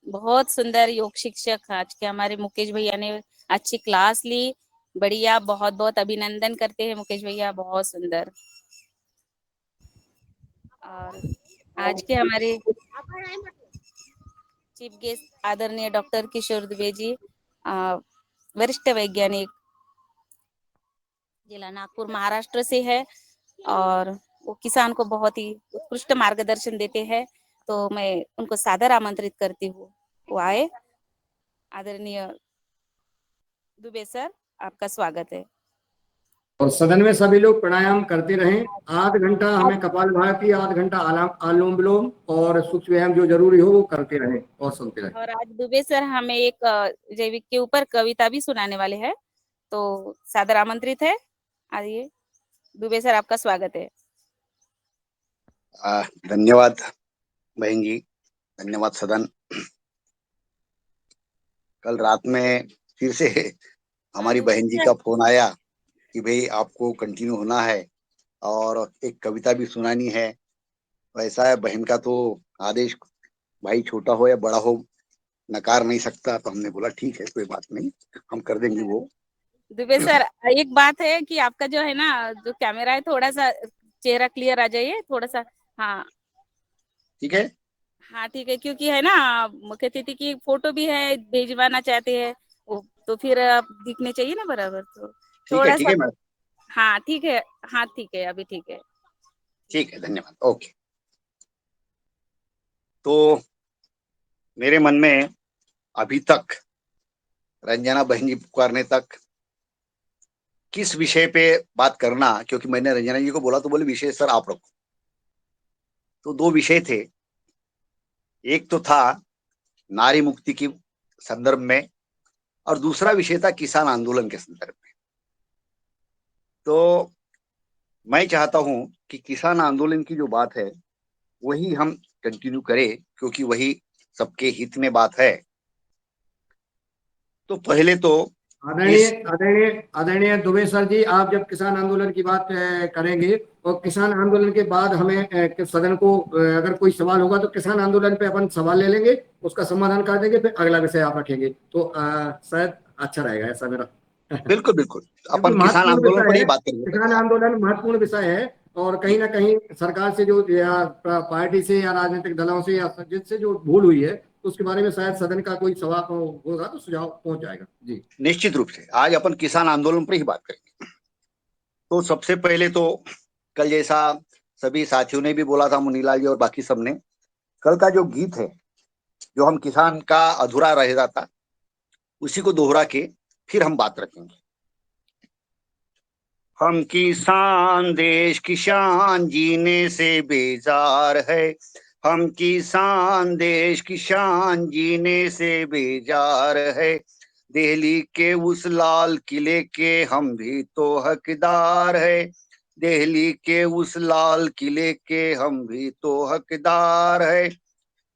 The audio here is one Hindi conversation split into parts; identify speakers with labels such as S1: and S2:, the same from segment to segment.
S1: बहुत सुंदर योग शिक्षक आज के हमारे मुकेश भैया ने अच्छी क्लास ली। बढ़िया, बहुत बहुत अभिनंदन करते हैं मुकेश भैया, बहुत सुंदर। और आज के हमारे चीफ गेस्ट आदरणीय डॉक्टर किशोर दुबे जी, वरिष्ठ वैज्ञानिक, जिला नागपुर महाराष्ट्र से है और वो किसान को बहुत ही उत्कृष्ट मार्गदर्शन देते हैं। तो मैं उनको सादर आमंत्रित करती हूँ, वो आए। आदरणीय दुबे सर, आपका स्वागत है।
S2: और सदन में सभी लोग प्राणायाम करते रहें। आध घंटा हमें कपालभाति, आध घंटा अनुलोम विलोम और सूक्ष्म व्यायाम जो जरूरी हो वो करते रहें और सुनते रहें।
S1: और आज दुबे सर हमें एक जैविक के ऊपर कविता भी सुनाने वाले हैं, तो सादर आमंत्रित है। आइए दुबे सर, आपका स्वागत है।
S3: धन्यवाद बहन जी, धन्यवाद सदन। कल रात में फिर से हमारी बहन जी का फोन आया कि भाई आपको कंटिन्यू होना है और एक कविता भी सुनानी है। वैसा है, बहन का तो आदेश भाई छोटा हो या बड़ा हो नकार नहीं सकता, तो हमने बोला ठीक है, कोई बात नहीं, हम कर देंगे वो।
S1: दुबे सर, एक बात है कि आपका जो है ना, जो कैमरा है, थोड़ा सा चेहरा क्लियर आ जाइए थोड़ा सा। हाँ
S3: ठीक है,
S1: हाँ ठीक है, क्योंकि है ना मुख्य अतिथि की फोटो भी है, भेजवाना चाहते हैं वो, तो फिर आप दिखने चाहिए ना बराबर, तो
S3: ठीक है,
S1: थोड़ा
S3: ठीक
S1: सा।
S3: है मैडम,
S1: हाँ ठीक है, हाँ ठीक है, अभी ठीक है।
S3: ठीक है, धन्यवाद, ओके। तो मेरे मन में अभी तक रंजना बहन जी पुकारने तक किस विषय पे बात करना, क्योंकि मैंने रंजना जी को बोला तो बोले विषय सर आप रखो। तो दो विषय थे, एक तो था नारी मुक्ति की संदर्भ में और दूसरा विषय था किसान आंदोलन के संदर्भ में। तो मैं चाहता हूं कि किसान आंदोलन की जो बात है वही हम कंटिन्यू करें, क्योंकि वही सबके हित में बात है। तो पहले तो
S2: आदरणीय आदरणीय आदरणीय दुबे सर जी, आप जब किसान आंदोलन की बात करेंगे और किसान आंदोलन के बाद हमें सदन को अगर कोई सवाल होगा तो किसान आंदोलन पे अपन सवाल ले लेंगे, उसका समाधान कर देंगे, फिर अगला विषय आप रखेंगे तो शायद अच्छा रहेगा, ऐसा मेरा।
S3: बिल्कुल बिल्कुल
S2: क्योंकि
S3: अपन किसान
S2: महत्वपूर्ण
S3: आंदोलन
S2: विषय
S3: पर ही
S2: है,
S3: बात करेंगे
S2: किसान
S3: पहले।
S2: आंदोलन महत्वपूर्ण विषय है। और कहीं ना कहीं सरकार से जो या पार्टी से या राजनीतिक दलों से या जिनसे जो भूल हुई है, तो उसके बारे में शायद सदन का कोई सवाल होगा तो सुझाव पहुंच जाएगा जी।
S3: निश्चित रूप से आज अपन किसान आंदोलन पर ही बात करेंगे। तो सबसे पहले तो कल जैसा सभी साथियों ने भी बोला था, मुनीलाल जी और बाकी सबने, कल का जो गीत है जो हम किसान का अधूरा रह जाता, उसी को दोहरा के फिर हम बात रखेंगे। हम किसान देश की शान, जीने से बेजार है। हम किसान देश की शान, जीने से बेजार है। दिल्ली के उस लाल किले के हम भी तो हकदार है। दिल्ली के उस लाल किले के हम भी तो हकदार है।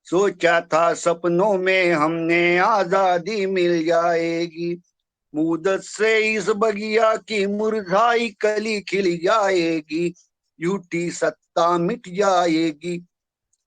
S3: सोचा था सपनों में हमने आजादी मिल जाएगी, मुदत से इस बगिया की मुरझाई कली खिल जाएगी। झूठी सत्ता मिट जाएगी,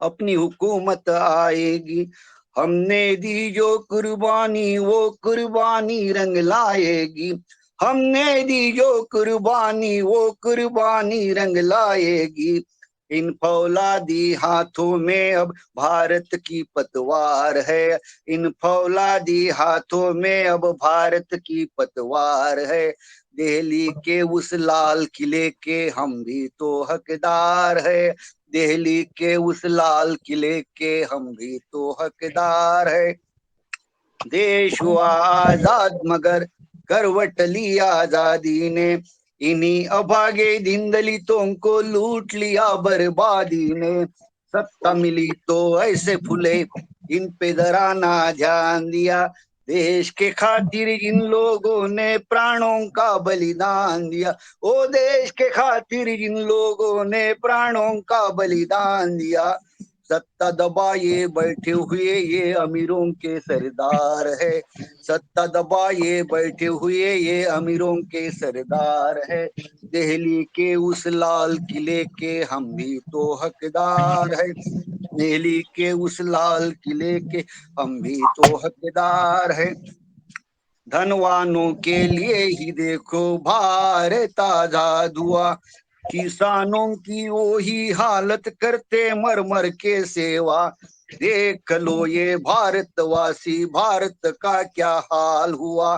S3: अपनी हुकूमत आएगी। हमने दी जो कुर्बानी वो कुर्बानी रंग लाएगी। हमने दी जो कुर्बानी वो कुर्बानी रंग लाएगी। इन फौलादी हाथों में अब भारत की पतवार है। इन फौलादी हाथों में अब भारत की पतवार है। दिल्ली के उस लाल किले के हम भी तो हकदार है। दिल्ली के उस लाल किले के हम भी तो हकदार है। देश हुआ आजाद मगर करवट ली आजादी ने। इन्हीं अभागे दिन दलितों को लूट लिया बर्बादी ने। सत्ता मिली तो ऐसे फूले, इन पे जरा ना ध्यान दिया। देश के खातिर इन लोगों ने प्राणों का बलिदान दिया। ओ देश के खातिर इन लोगों ने प्राणों का बलिदान दिया। सत्ता दबाए बैठे हुए ये अमीरों के सरदार है, सत्ता दबाए बैठे हुए ये अमीरों के सरदार है, दिल्ली के उस लाल किले के हम भी तो हकदार है, दिल्ली के उस लाल किले के हम भी तो हकदार है, धनवानों के लिए ही देखो भारत आजाद हुआ, किसानों की वही हालत करते मर मर के सेवा, देख लो ये भारतवासी भारत का क्या हाल हुआ,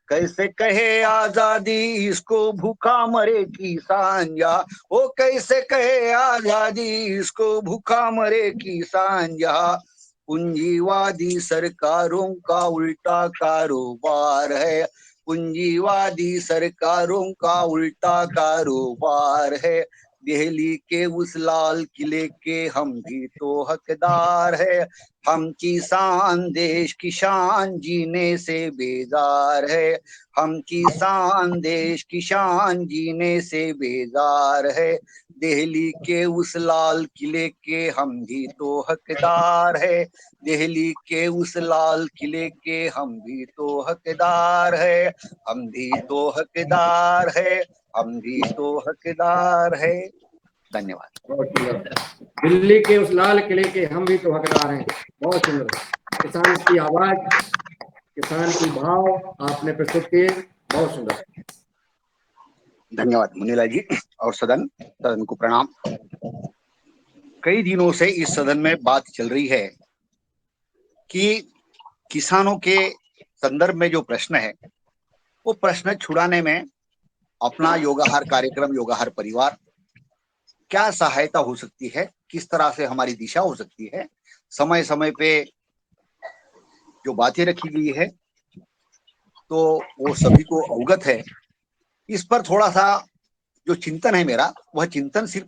S3: कैसे कहे आजादी इसको भूखा मरे किसान या, ओ कैसे कहे आजादी इसको भूखा मरे किसान या, पूंजीवादी सरकारों का उल्टा कारोबार है, पूंजीवादी सरकारों का उल्टा कारोबार है, दिल्ली के उस लाल किले के हम भी तो हकदार है, हम किसान देश किसान जीने से बेजार है, हम किसान देश किसान जीने से बेजार है, दिल्ली के उस लाल किले के हम भी तो हकदार है, दिल्ली के उस लाल किले के हम भी तो हकदार है, हम भी तो हकदार है, हम भी तो हकदार है। धन्यवाद।
S2: बहुत सुंदर। दिल्ली के उस लाल किले के हम भी तो हकदार हैं। बहुत सुंदर। किसान की आवाज, किसान की भाव आपने प्रस्तुत किए, बहुत सुंदर।
S3: धन्यवाद मुनीलाल जी और सदन को प्रणाम। कई दिनों से इस सदन में बात चल रही है कि किसानों के संदर्भ में जो प्रश्न है वो प्रश्न छुड़ाने में अपना योगाहार कार्यक्रम योगाहार परिवार क्या सहायता हो सकती है, किस तरह से हमारी दिशा हो सकती है, समय समय पे जो बातें रखी गई है तो वो सभी को अवगत है। इस पर थोड़ा सा जो चिंतन है मेरा, वह चिंतन सिर्फ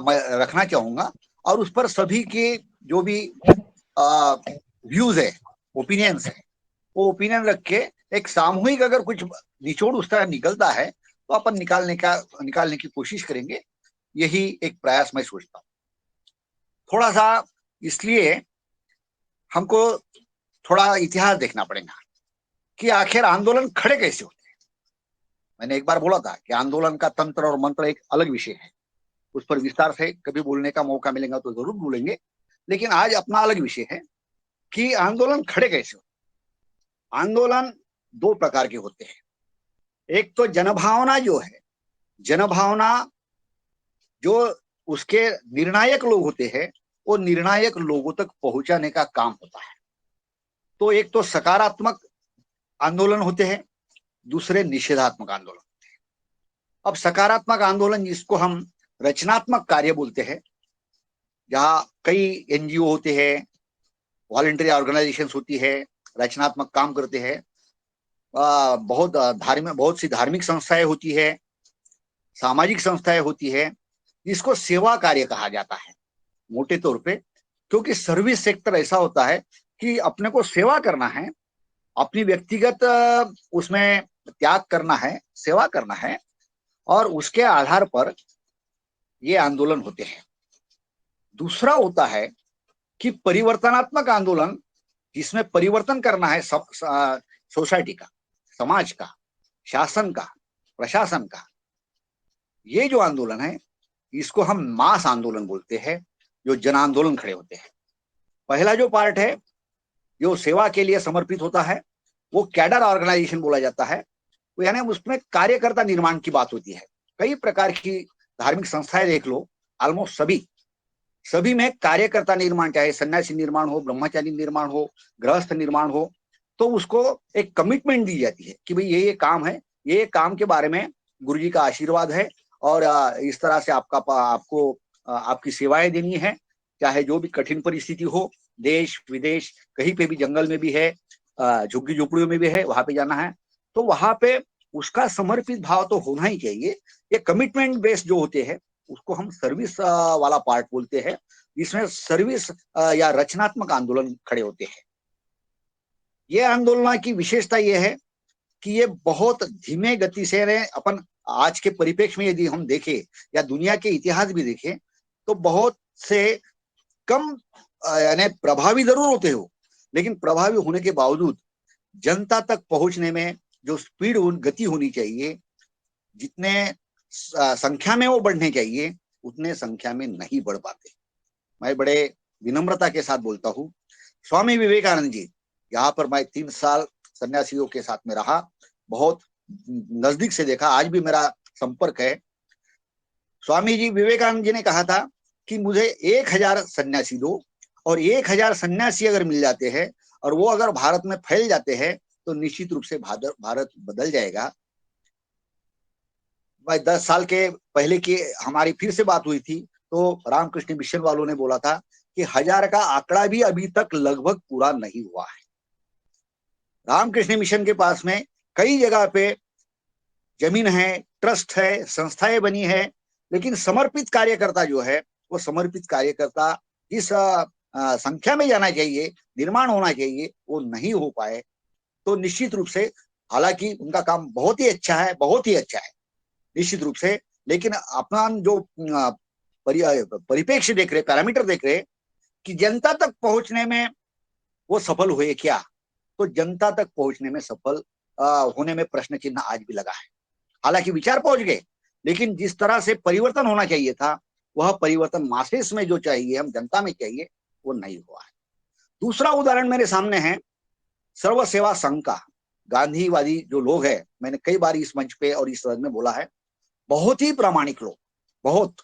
S3: मैं रखना चाहूंगा और उस पर सभी के जो भी व्यूज है, ओपिनियंस है, वो ओपिनियन रख के एक सामूहिक अगर कुछ निचोड़ उस तरह निकलता है तो अपन निकालने की कोशिश करेंगे। यही एक प्रयास मैं सोचता हूँ। थोड़ा सा इसलिए हमको थोड़ा इतिहास देखना पड़ेगा कि आखिर आंदोलन खड़े कैसे होते हैं। मैंने एक बार बोला था कि आंदोलन का तंत्र और मंत्र एक अलग विषय है, उस पर विस्तार से कभी बोलने का मौका मिलेगा तो जरूर बोलेंगे, लेकिन आज अपना अलग विषय है कि आंदोलन खड़े कैसे होते हैं। आंदोलन दो प्रकार के होते हैं। एक तो जनभावना जो है, जनभावना जो उसके निर्णायक लोग होते हैं वो निर्णायक लोगों तक पहुंचाने का काम होता है। तो एक तो सकारात्मक आंदोलन होते हैं, दूसरे निषेधात्मक आंदोलन होते हैं। अब सकारात्मक आंदोलन जिसको हम रचनात्मक कार्य बोलते हैं, जहां कई एनजीओ होते हैं, वॉलंटरी ऑर्गेनाइजेशन होती है, रचनात्मक काम करते हैं, बहुत सी धार्मिक संस्थाएं होती है, सामाजिक संस्थाएं होती है, जिसको सेवा कार्य कहा जाता है मोटे तौर पे। क्योंकि सर्विस सेक्टर ऐसा होता है कि अपने को सेवा करना है, अपनी व्यक्तिगत उसमें त्याग करना है, सेवा करना है, और उसके आधार पर ये आंदोलन होते हैं। दूसरा होता है कि परिवर्तनात्मक आंदोलन, जिसमें परिवर्तन करना है सब सोसाइटी का, समाज का, शासन का, प्रशासन का। ये जो आंदोलन है इसको हम मास आंदोलन बोलते हैं, जो जन आंदोलन खड़े होते हैं। पहला जो पार्ट है जो सेवा के लिए समर्पित होता है वो कैडर ऑर्गेनाइजेशन बोला जाता है। तो यानी उसमें कार्यकर्ता निर्माण की बात होती है। कई प्रकार की धार्मिक संस्थाएं देख लो, ऑलमोस्ट सभी में कार्यकर्ता निर्माण, चाहे सन्यासी निर्माण हो, ब्रह्मचारी निर्माण हो, गृहस्थ निर्माण हो, तो उसको एक कमिटमेंट दी जाती है कि भाई ये काम है, ये काम के बारे में गुरु जी का आशीर्वाद है और इस तरह से आपको आपकी सेवाएं देनी है, चाहे जो भी कठिन परिस्थिति हो, देश विदेश कहीं पे भी, जंगल में भी है, झुग्गी झोपड़ियों में भी है, वहां पे जाना है, तो वहां पे उसका समर्पित भाव तो होना ही चाहिए। ये कमिटमेंट बेस्ड जो होते हैं उसको हम सर्विस वाला पार्ट बोलते हैं, जिसमें सर्विस या रचनात्मक आंदोलन खड़े होते हैं। ये आंदोलन की विशेषता ये है कि ये बहुत धीमे गति से अपन आज के परिप्रेक्ष्य में यदि हम देखें या दुनिया के इतिहास भी देखें तो बहुत से कम यानी प्रभावी जरूर होते हो, लेकिन प्रभावी होने के बावजूद जनता तक पहुंचने में जो स्पीड गति होनी चाहिए, जितने संख्या में वो बढ़ने चाहिए, उतने संख्या में नहीं बढ़ पाते। मैं बड़े विनम्रता के साथ बोलता हूँ, स्वामी विवेकानंद जी, यहाँ पर मैं 3 साल सन्यासियों के साथ में रहा, बहुत नजदीक से देखा, आज भी मेरा संपर्क है। स्वामी जी विवेकानंद जी ने कहा था कि मुझे 1000 सन्यासी दो, और 1000 सन्यासी अगर मिल जाते हैं और वो अगर भारत में फैल जाते हैं तो निश्चित रूप से भारत बदल जाएगा। भाई 10 साल के पहले की हमारी फिर से बात हुई थी, तो रामकृष्ण मिशन वालों ने बोला था कि 1000 का आंकड़ा भी अभी तक लगभग पूरा नहीं हुआ है। रामकृष्ण मिशन के पास में कई जगह पे जमीन है, ट्रस्ट है, संस्थाएं बनी है, लेकिन समर्पित कार्यकर्ता जो है, वो समर्पित कार्यकर्ता जिस संख्या में जाना चाहिए, निर्माण होना चाहिए, वो नहीं हो पाए। तो निश्चित रूप से, हालांकि उनका काम बहुत ही अच्छा है, बहुत ही अच्छा है निश्चित रूप से, लेकिन अपना जो परिप्रेक्ष्य देख रहे, पैरामीटर देख रहे कि जनता तक पहुंचने में वो सफल हुए क्या, तो जनता तक पहुंचने में सफल होने में प्रश्न चिन्ह आज भी लगा है। हालांकि विचार पहुंच गए, लेकिन जिस तरह से परिवर्तन होना चाहिए था, वह परिवर्तन मासेस में जो चाहिए, हम जनता में चाहिए, वो नहीं हुआ है। दूसरा उदाहरण मेरे सामने है सर्व सेवा संघ का। गांधीवादी जो लोग हैं, मैंने कई बार इस मंच पे और इस सदन में बोला है, बहुत ही प्रामाणिक लोग, बहुत,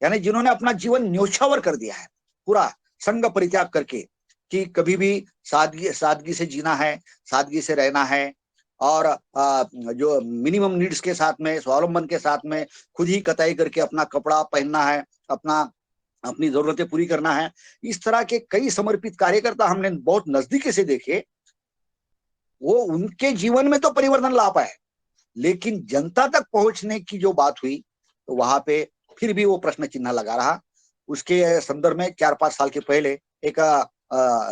S3: यानी जिन्होंने अपना जीवन न्योछावर कर दिया है, पूरा संघ परित्याग करके, कि कभी भी सादगी से जीना है, सादगी से रहना है, और जो मिनिमम नीड्स के साथ में, स्वावलंबन के साथ में, खुद ही कताई करके अपना कपड़ा पहनना है, अपनी जरूरतें पूरी करना है। इस तरह के कई समर्पित कार्यकर्ता हमने बहुत नजदीकी से देखे। वो उनके जीवन में तो परिवर्तन ला पाए, लेकिन जनता तक पहुंचने की जो बात हुई, तो वहां पे फिर भी वो प्रश्न चिन्ह लगा रहा। उसके संदर्भ में 4-5 साल के पहले एक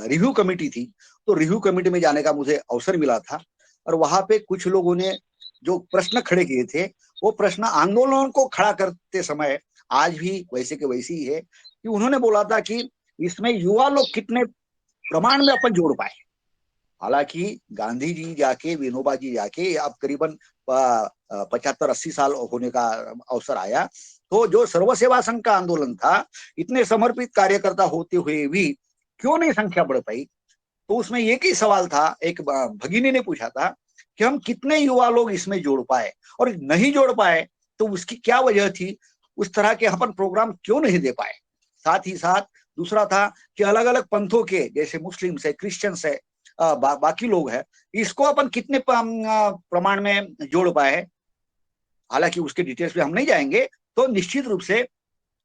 S3: रिव्यू कमेटी थी, तो रिव्यू कमेटी में जाने का मुझे अवसर मिला था, और वहां पे कुछ लोगों ने जो प्रश्न खड़े किए थे, वो प्रश्न आंदोलन को खड़ा करते समय आज भी वैसे के वैसे ही है, कि उन्होंने बोला था कि इसमें युवा लोग कितने प्रमाण में अपन जोड़ पाए। हालांकि गांधी जी जाके, विनोबा जी जाके, अब करीबन 75-80 साल होने का अवसर आया, तो जो सर्व सेवा संघ का आंदोलन था, इतने समर्पित कार्यकर्ता होते हुए भी क्यों नहीं संख्या बढ़ पाई? तो उसमें एक ही सवाल था, एक भगिनी ने पूछा था कि हम कितने युवा लोग इसमें जोड़ पाए, और नहीं जोड़ पाए तो उसकी क्या वजह थी, उस तरह के अपन प्रोग्राम क्यों नहीं दे पाए। साथ ही साथ दूसरा था कि अलग अलग पंथों के, जैसे मुस्लिम है, क्रिश्चियन है, बाकी लोग हैं, इसको अपन कितने प्रमाण में जोड़ पाए। हालांकि उसके डिटेल्स पे हम नहीं जाएंगे। तो निश्चित रूप से,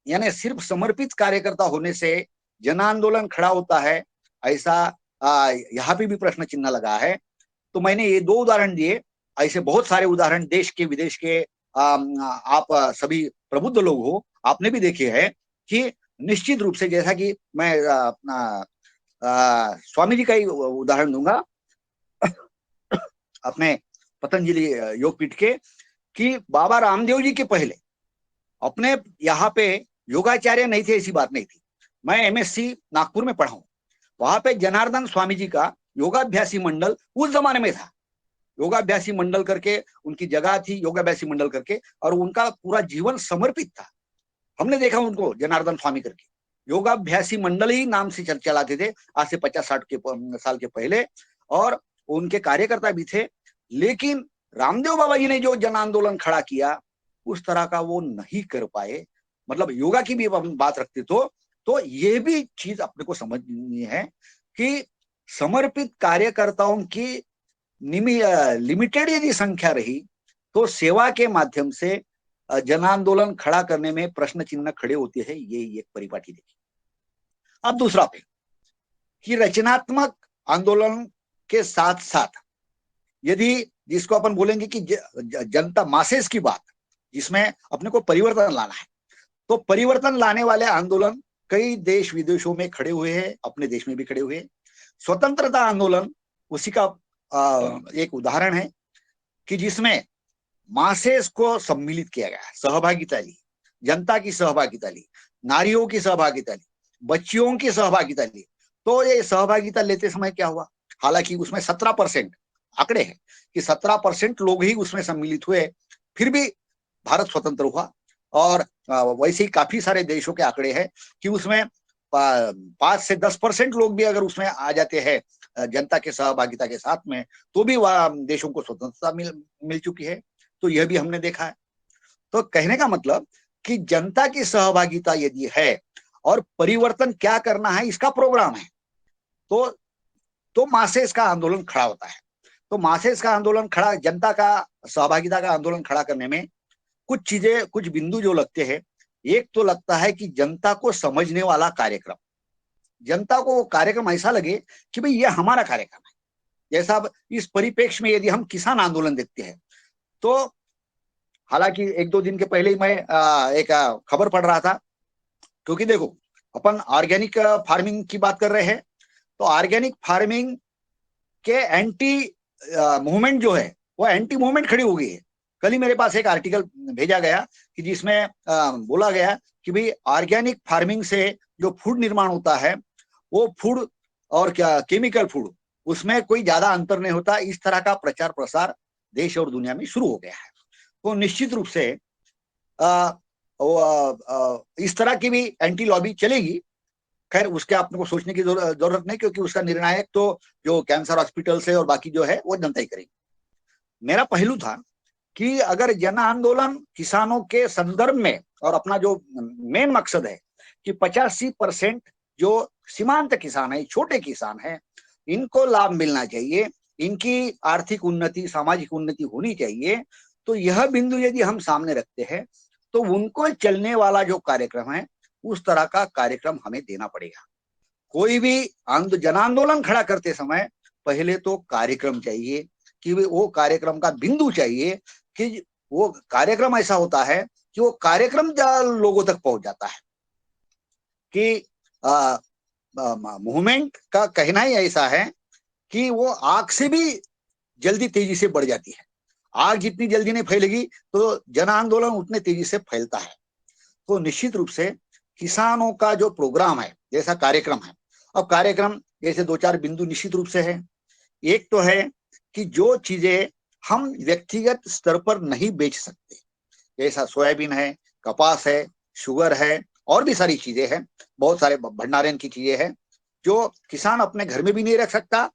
S3: यानी सिर्फ समर्पित कार्यकर्ता होने से जन आंदोलन खड़ा होता है, ऐसा यहाँ पे भी प्रश्न चिन्ह लगा है। तो मैंने ये 2 उदाहरण दिए, ऐसे बहुत सारे उदाहरण देश के विदेश के, आप सभी प्रबुद्ध लोग हो, आपने भी देखे हैं कि निश्चित रूप से, जैसा कि मैं स्वामी जी का ही उदाहरण दूंगा अपने पतंजलि योगपीठ के, कि बाबा रामदेव जी के पहले अपने यहाँ पे योगाचार्य नहीं थे, ऐसी बात नहीं थी। मैं एमएससी नागपुर में पढ़ा हूँ, वहां पे जनार्दन स्वामी जी का योगाभ्यासी मंडल उस जमाने में था। योगाभ्यासी मंडल करके उनकी जगह थी, योगाभ्यासी मंडल करके, और उनका पूरा जीवन समर्पित था। हमने देखा उनको जनार्दन स्वामी करके, योगाभ्यासी मंडल ही नाम से चलाते थे, आज से 50-60 साल के पहले, और उनके कार्यकर्ता भी थे। लेकिन रामदेव बाबा जी ने जो जन आंदोलन खड़ा किया, उस तरह का वो नहीं कर पाए। मतलब योगा की भी बात रखते तो ये भी चीज अपने को समझनी है कि समर्पित कार्यकर्ताओं की लिमिटेड यदि संख्या रही, तो सेवा के माध्यम से जन आंदोलन खड़ा करने में प्रश्न चिन्ह खड़े होते हैं। ये एक परिपाटी देखिए। अब दूसरा पे, कि रचनात्मक आंदोलन के साथ साथ यदि, जिसको अपन बोलेंगे कि जनता मासेस की बात, जिसमें अपने को परिवर्तन लाना है, तो परिवर्तन लाने वाले आंदोलन कई देश विदेशों में खड़े हुए हैं, अपने देश में भी खड़े हुए हैं। स्वतंत्रता आंदोलन उसी का एक उदाहरण है, कि जिसमें मासेस को सम्मिलित किया गया, सहभागिता ली, जनता की सहभागिता ली, नारियों की सहभागिता ली, बच्चियों की सहभागिता ली। तो ये सहभागिता लेते समय क्या हुआ, हालांकि उसमें 17% आंकड़े हैं कि 17% लोग ही उसमें सम्मिलित हुए, फिर भी भारत स्वतंत्र हुआ। और वैसे ही काफी सारे देशों के आंकड़े हैं कि उसमें 5 से 10% लोग भी अगर उसमें आ जाते हैं जनता के सहभागिता के साथ में, तो भी वह देशों को स्वतंत्रता मिल चुकी है। तो यह भी हमने देखा है। तो कहने का मतलब कि जनता की सहभागिता यदि है और परिवर्तन क्या करना है इसका प्रोग्राम है, तो मासेस का आंदोलन खड़ा होता है। तो मासेस का आंदोलन खड़ा, जनता का सहभागिता का आंदोलन खड़ा करने में कुछ चीजें, कुछ बिंदु जो लगते हैं। एक तो लगता है कि जनता को समझने वाला कार्यक्रम, जनता को वो कार्यक्रम ऐसा लगे कि भाई ये हमारा कार्यक्रम है। जैसा अब इस परिप्रेक्ष्य में यदि हम किसान आंदोलन देखते हैं, तो हालांकि 1-2 दिन के पहले ही मैं एक खबर पढ़ रहा था, क्योंकि देखो अपन ऑर्गेनिक फार्मिंग की बात कर रहे हैं, तो ऑर्गेनिक फार्मिंग के एंटी मूवमेंट जो है वो एंटी मूवमेंट खड़ी हो गई है। कल ही मेरे पास एक आर्टिकल भेजा गया कि जिसमें बोला गया कि भाई ऑर्गेनिक फार्मिंग से जो फूड निर्माण होता है वो फूड और क्या केमिकल फूड, उसमें कोई ज्यादा अंतर नहीं होता। इस तरह का प्रचार प्रसार देश और दुनिया में शुरू हो गया है। तो निश्चित रूप से इस तरह की भी एंटी लॉबी चलेगी। खैर उसके आपने को सोचने की जरूरत नहीं, क्योंकि उसका निर्णायक तो जो कैंसर हॉस्पिटल से और बाकी जो है वो जनता ही करेगी। मेरा पहलू था कि अगर जन आंदोलन किसानों के संदर्भ में, और अपना जो मेन मकसद है कि 85% जो सीमांत किसान है, छोटे किसान है, इनको लाभ मिलना चाहिए, इनकी आर्थिक उन्नति, सामाजिक उन्नति होनी चाहिए, तो यह बिंदु यदि हम सामने रखते हैं तो उनको चलने वाला जो कार्यक्रम है उस तरह का कार्यक्रम हमें देना पड़ेगा। कोई भी जन आंदोलन खड़ा करते समय पहले तो कार्यक्रम चाहिए, कि वो कार्यक्रम का बिंदु चाहिए, कि वो कार्यक्रम ऐसा होता है कि वो कार्यक्रम लोगों तक पहुंच जाता है। कि मूवमेंट का कहना ही ऐसा है कि वो आग से भी जल्दी तेजी से बढ़ जाती है। आग जितनी जल्दी नहीं फैलेगी तो जन आंदोलन उतने तेजी से फैलता है। तो निश्चित रूप से किसानों का जो प्रोग्राम है, जैसा कार्यक्रम है, अब कार्यक्रम जैसे 2-4 बिंदु निश्चित रूप से है। एक तो है कि जो चीजें हम व्यक्तिगत स्तर पर नहीं बेच सकते, जैसा सोयाबीन है, कपास है, शुगर है, और भी सारी चीजें हैं, बहुत सारे भंडारण की चीजें हैं जो किसान अपने घर में भी नहीं रख सकता,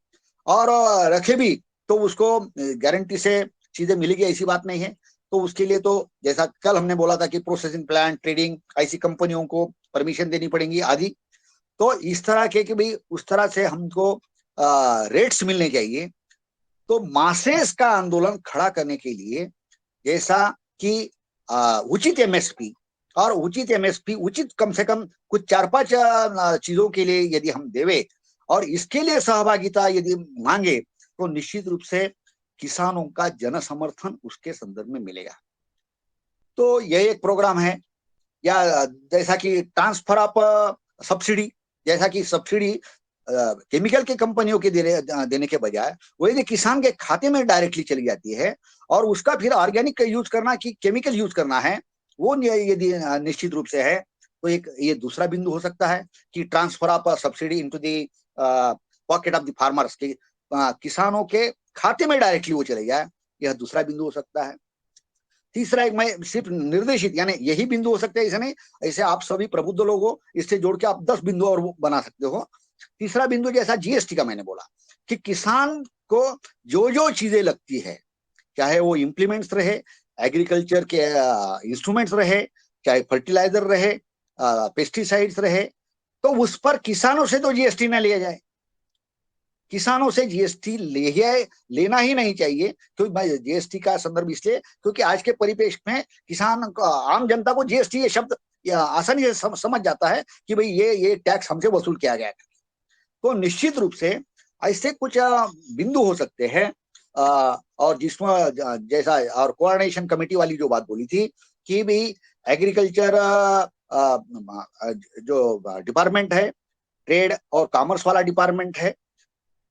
S3: और रखे भी तो उसको गारंटी से चीजें मिलेगी ऐसी बात नहीं है। तो उसके लिए तो जैसा कल हमने बोला था कि प्रोसेसिंग प्लांट, ट्रेडिंग ऐसी कंपनियों को परमिशन देनी पड़ेगी आदि। तो इस तरह के कि भाई उस तरह से हमको रेट्स मिलने चाहिए। तो मासेस का आंदोलन खड़ा करने के लिए, जैसा कि उचित एमएसपी, और उचित एमएसपी उचित कम से कम कुछ 4-5 चीजों के लिए यदि हम देवे और इसके लिए सहभागिता यदि मांगे, तो निश्चित रूप से किसानों का जन समर्थन उसके संदर्भ में मिलेगा। तो यह एक प्रोग्राम है। या जैसा कि ट्रांसफर ऑफ सब्सिडी, जैसा कि सब्सिडी केमिकल के कंपनियों के देने के बजाय वो यदि किसान के खाते में डायरेक्टली चली जाती है, और उसका फिर ऑर्गेनिक का यूज करना कि केमिकल यूज करना है, वो यदि निश्चित रूप से है, तो एक ये दूसरा बिंदु हो सकता है कि transfer of subsidy into the pocket of the farmers, के किसानों के खाते में डायरेक्टली वो चले जाए, यह दूसरा बिंदु हो सकता है। तीसरा एक, मैं सिर्फ निर्देशित यानी यही बिंदु हो सकते हैं, ऐसे नहीं, ऐसे आप सभी प्रबुद्ध लोग हो, इससे जोड़ के आप 10 बिंदु और बना सकते हो। तीसरा बिंदु जैसा जीएसटी का मैंने बोला कि किसान को जो जो चीजें लगती है, चाहे वो इम्प्लीमेंट्स रहे, एग्रीकल्चर के इंस्ट्रूमेंट्स रहे, चाहे फर्टिलाइजर रहे, पेस्टिसाइड्स रहे, तो उस पर किसानों से तो जीएसटी ना लिया जाए। किसानों से जीएसटी लेना ही नहीं चाहिए। क्योंकि मैं जीएसटी का संदर्भ इसलिए क्योंकि आज के परिपेक्ष में किसान, आम जनता को जीएसटी ये शब्द आसानी से समझ जाता है कि भाई ये टैक्स हमसे वसूल किया गया है। तो निश्चित रूप से ऐसे कुछ बिंदु हो सकते हैं। और जिसमें जैसा और कोऑर्डिनेशन कमेटी वाली जो बात बोली थी कि भाई एग्रीकल्चर जो डिपार्टमेंट है, ट्रेड और कॉमर्स वाला डिपार्टमेंट है,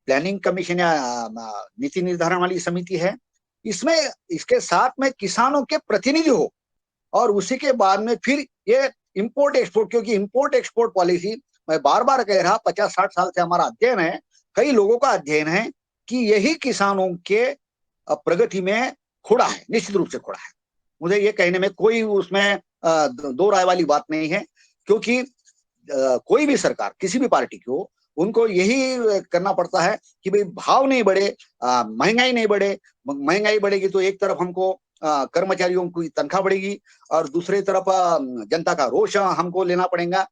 S3: प्लानिंग कमीशन या नीति निर्धारण वाली समिति है, इसमें इसके साथ में किसानों के प्रतिनिधि हो, और उसी के बाद में फिर ये इंपोर्ट एक्सपोर्ट, क्योंकि इंपोर्ट एक्सपोर्ट पॉलिसी मैं बार बार कह रहा, 50-60 साल से हमारा अध्ययन है, कई लोगों का अध्ययन है कि यही किसानों के प्रगति में खुड़ा है, निश्चित रूप से खुड़ा है। मुझे ये कहने में कोई उसमें दो राय वाली बात नहीं है, क्योंकि कोई भी सरकार किसी भी पार्टी की हो, उनको यही करना पड़ता है कि भाई भाव नहीं बढ़े, महंगाई नहीं बढ़े। महंगाई बढ़ेगी तो एक तरफ हमको कर्मचारियों की तनख्वाह बढ़ेगी और दूसरी तरफ जनता का रोष हमको लेना पड़ेगा।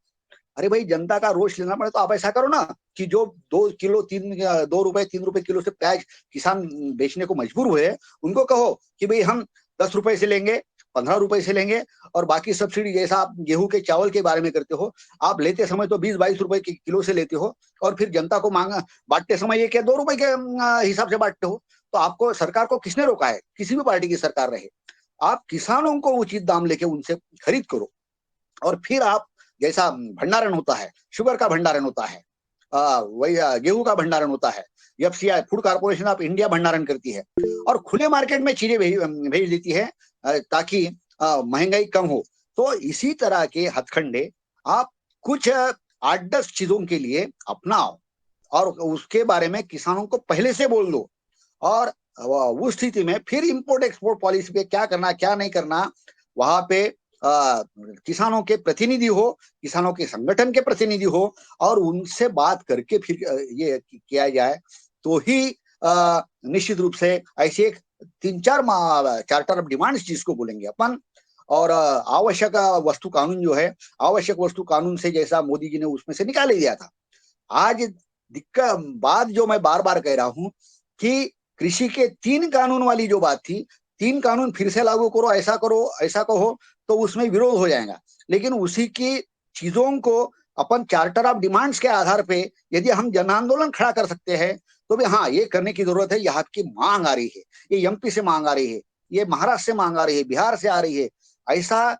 S3: अरे भाई, जनता का रोष लेना पड़े तो आप ऐसा करो ना कि जो 2 रुपए 3 रुपए किलो से प्याज किसान बेचने को मजबूर हुए, उनको कहो कि भाई हम 10 रुपए से लेंगे, 15 रुपए से लेंगे, और बाकी सब्सिडी जैसा आप गेहूं के चावल के बारे में करते हो, आप लेते समय तो 20-22 रुपए के किलो से लेते हो और फिर जनता को मांगा बांटते समय ये क्या 2 रुपए के हिसाब से बांटते हो। तो आपको सरकार को किसने रोका है? किसी भी पार्टी की सरकार रहे, आप किसानों को उचित दाम लेके उनसे खरीद करो, और फिर आप जैसा भंडारण होता है, शुगर का भंडारण होता है, वही गेहूं का भंडारण होता है, FCI food corporation of India भंडारण करती है और खुले मार्केट में चीजें भेज देती है ताकि महंगाई कम हो। तो इसी तरह के हथकंडे आप कुछ 8-10 चीजों के लिए अपनाओ और उसके बारे में किसानों को पहले से बोल दो, और उस स्थिति में फिर इंपोर्ट एक्सपोर्ट पॉलिसी पे क्या करना क्या नहीं करना, वहां पे किसानों के प्रतिनिधि हो, किसानों के संगठन के प्रतिनिधि हो, और उनसे बात करके फिर ये किया जाए, तो ही निश्चित रूप से ऐसे एक 3-4 चार्टर ऑफ डिमांड्स जिसको बोलेंगे अपन, और आवश्यक वस्तु कानून जो है, आवश्यक वस्तु कानून से जैसा मोदी जी ने उसमें से निकाल ही दिया था। आज दिक्कत बात जो मैं बार बार कह रहा हूं कि कृषि के 3 कानून वाली जो बात थी, 3 कानून फिर से लागू करो, ऐसा करो, ऐसा कहो, तो उसमें विरोध हो जाएगा। लेकिन उसी की चीजों को अपन चार्टर ऑफ डिमांड्स के आधार पे यदि हम जन आंदोलन खड़ा कर सकते हैं, तो भी हाँ, ये करने की जरूरत है। यहाँ की मांग आ रही है, ये एमपी से मांग आ रही है, ये महाराष्ट्र से मांग आ रही है, बिहार से आ रही है, ऐसा।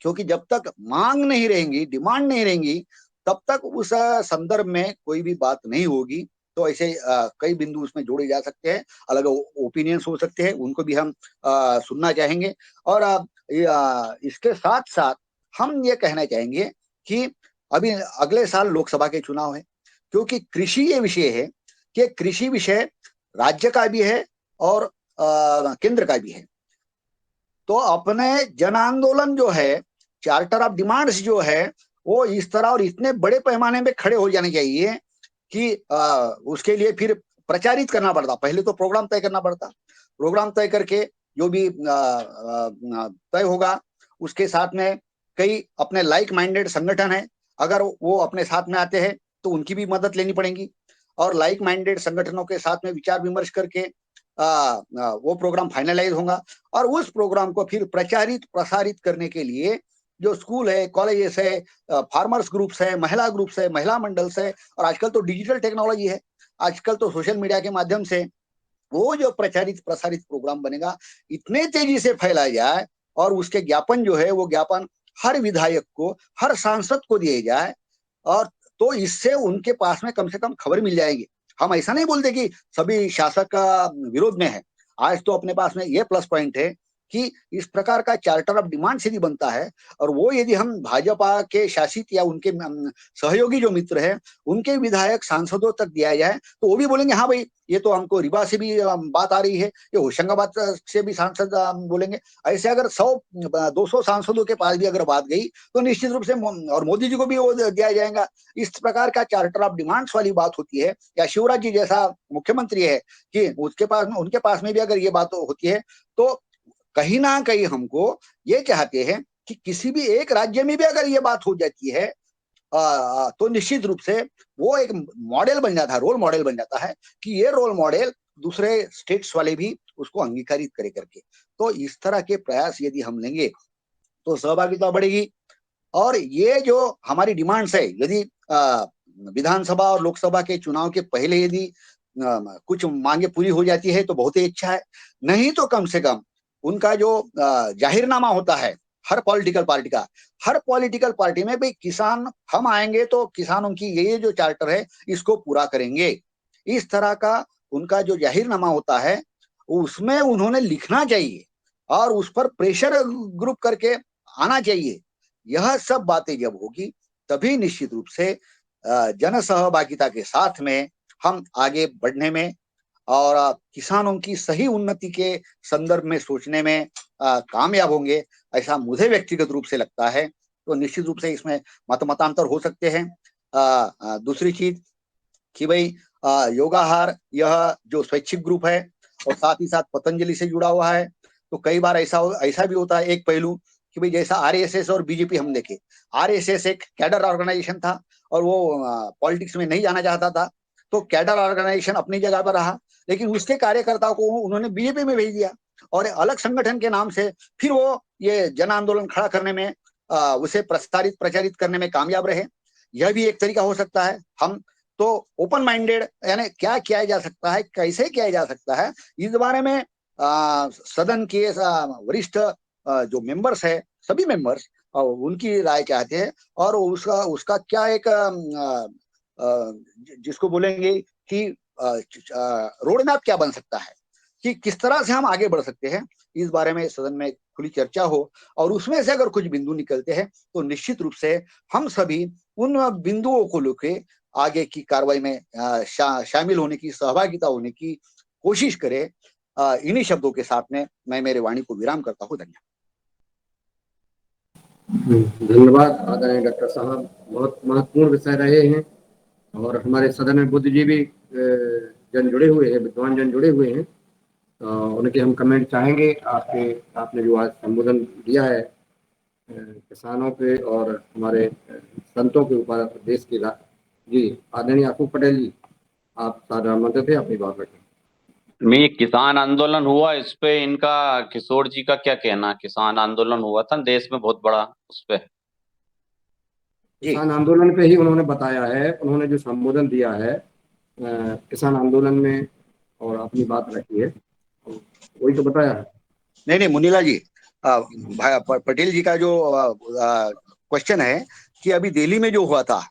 S3: क्योंकि जब तक मांग नहीं रहेंगी, डिमांड नहीं रहेंगी, तब तक उस संदर्भ में कोई भी बात नहीं होगी। तो ऐसे कई बिंदु उसमें जोड़े जा सकते हैं, अलग ओपिनियंस हो सकते हैं, उनको भी हम सुनना चाहेंगे। और इसके साथ साथ हम ये कहना चाहेंगे कि अभी अगले साल लोकसभा के चुनाव है, क्योंकि कृषि ये विषय है कि कृषि विषय राज्य का भी है और केंद्र का भी है। तो अपने जन आंदोलन जो है, चार्टर ऑफ डिमांड्स जो है, वो इस तरह और इतने बड़े पैमाने में खड़े हो जाने चाहिए कि उसके लिए फिर प्रचारित करना पड़ता। पहले तो प्रोग्राम तय करना पड़ता, प्रोग्राम तय करके जो भी तय होगा, उसके साथ में कई अपने लाइक माइंडेड संगठन है, अगर वो अपने साथ में आते हैं तो उनकी भी मदद लेनी पड़ेगी, और लाइक माइंडेड संगठनों के साथ में विचार विमर्श करके वो प्रोग्राम फाइनलाइज होगा। और उस प्रोग्राम को फिर प्रचारित प्रसारित करने के लिए जो स्कूल है, कॉलेजेस है, फार्मर्स ग्रुप्स है, महिला ग्रुप्स है, महिला मंडल्स है, और आजकल तो डिजिटल टेक्नोलॉजी है, आजकल तो सोशल मीडिया के माध्यम से वो जो प्रचारित प्रसारित प्रोग्राम बनेगा, इतने तेजी से फैला जाए, और उसके ज्ञापन जो है, वो ज्ञापन हर विधायक को, हर सांसद को दिए जाए, और तो इससे उनके पास में कम से कम खबर मिल जाएगी। हम ऐसा नहीं बोलते कि सभी शासक का विरोध में है। आज तो अपने पास में ये प्लस पॉइंट है कि इस प्रकार का चार्टर ऑफ डिमांड यदि बनता है, और वो यदि हम भाजपा के शासित या उनके सहयोगी जो मित्र है, उनके विधायक सांसदों तक दिया जाए, तो वो भी बोलेंगे हाँ भाई, ये तो हमको रीवा से भी बात आ रही है, ये होशंगाबाद से भी सांसद बोलेंगे। ऐसे अगर 100-200 सांसदों के पास भी अगर बात गई, तो निश्चित रूप से और मोदी जी को भी वो दिया जाएगा। इस प्रकार का चार्टर ऑफ डिमांड्स वाली बात होती है, या शिवराज जी जैसा मुख्यमंत्री है कि उसके पास में, उनके पास में भी अगर ये बात होती है, तो कहीं ना कहीं हमको ये चाहते हैं कि किसी भी एक राज्य में भी अगर ये बात हो जाती है, तो निश्चित रूप से वो एक मॉडल बन जाता है, रोल मॉडल बन जाता है, कि ये रोल मॉडल दूसरे स्टेट्स वाले भी उसको अंगीकारित करे करके। तो इस तरह के प्रयास यदि हम लेंगे तो सहभागिता बढ़ेगी। और ये जो हमारी डिमांड्स है, यदि विधानसभा और लोकसभा के चुनाव के पहले यदि कुछ मांगे पूरी हो जाती है तो बहुत ही अच्छा है, नहीं तो कम से कम उनका जो जाहिरनामा होता है हर पॉलिटिकल पार्टी का, हर पॉलिटिकल पार्टी में भाई किसान हम आएंगे तो किसानों की ये जो चार्टर है इसको पूरा करेंगे, इस तरह का उनका जो जाहिरनामा होता है उसमें उन्होंने लिखना चाहिए, और उस पर प्रेशर ग्रुप करके आना चाहिए। यह सब बातें जब होगी तभी निश्चित रूप से जन सहभागिता के साथ में हम आगे बढ़ने में और किसानों की सही उन्नति के संदर्भ में सोचने में कामयाब होंगे, ऐसा मुझे व्यक्तिगत रूप से लगता है। तो निश्चित रूप से इसमें मतांतर हो सकते हैं। दूसरी चीज कि भाई योगाहार यह जो स्वैच्छिक ग्रुप है और साथ ही साथ पतंजलि से जुड़ा हुआ है, तो कई बार ऐसा भी होता है एक पहलू कि भाई जैसा आरएसएस और बीजेपी हम देखे, आरएसएस एक कैडर ऑर्गेनाइजेशन था और वो पॉलिटिक्स में नहीं जाना चाहता था, तो कैडर ऑर्गेनाइजेशन अपनी जगह पर रहा, लेकिन उसके कार्यकर्ताओं को उन्होंने बीजेपी में भेज दिया और अलग संगठन के नाम से फिर वो ये जन आंदोलन खड़ा करने में उसे प्रचारित करने में कामयाब रहे। यह भी एक तरीका हो सकता है। हम तो ओपन माइंडेड, यानी क्या किया जा सकता है, कैसे किया जा सकता है, इस बारे में सदन के वरिष्ठ जो मेंबर्स है, सभी मेंबर्स उनकी राय चाहते हैं और उसका क्या एक जिसको बोलेंगे कि रोड मैप क्या बन सकता है, कि किस तरह से हम आगे बढ़ सकते हैं, इस बारे में सदन में खुली चर्चा हो और उसमें से अगर कुछ बिंदु निकलते हैं तो निश्चित रूप से हम सभी उन बिंदुओं को लेकर आगे की कार्रवाई में शामिल होने की, सहभागिता होने की कोशिश करें। इन्हीं शब्दों के साथ में मैं मेरे वाणी को विराम करता हूँ।
S2: धन्यवाद आदरणीय डॉक्टर साहब, बहुत महत्वपूर्ण विषय रहे हैं और हमारे सदन में बुद्धिजीवी जन जुड़े हुए हैं, विद्वान जन जुड़े हुए हैं, उनके हम कमेंट चाहेंगे। आपने जो आज संबोधन दिया है किसानों पे और हमारे संतों के ऊपर देश के जी, आदरणीय अशोक पटेल जी, आप सादर आमंत्रित थे, अपनी बात रखें।
S4: मैं किसान आंदोलन हुआ इस पे इनका किशोर जी का क्या कहना? किसान आंदोलन हुआ था देश में बहुत बड़ा, उस पे
S2: किसान आंदोलन पे ही उन्होंने बताया है, उन्होंने जो संबोधन दिया है किसान आंदोलन में और अपनी बात रखी है, वही तो बताया है।
S3: नहीं मुनीला जी, पटेल जी का जो क्वेश्चन है कि अभी दिल्ली में जो हुआ था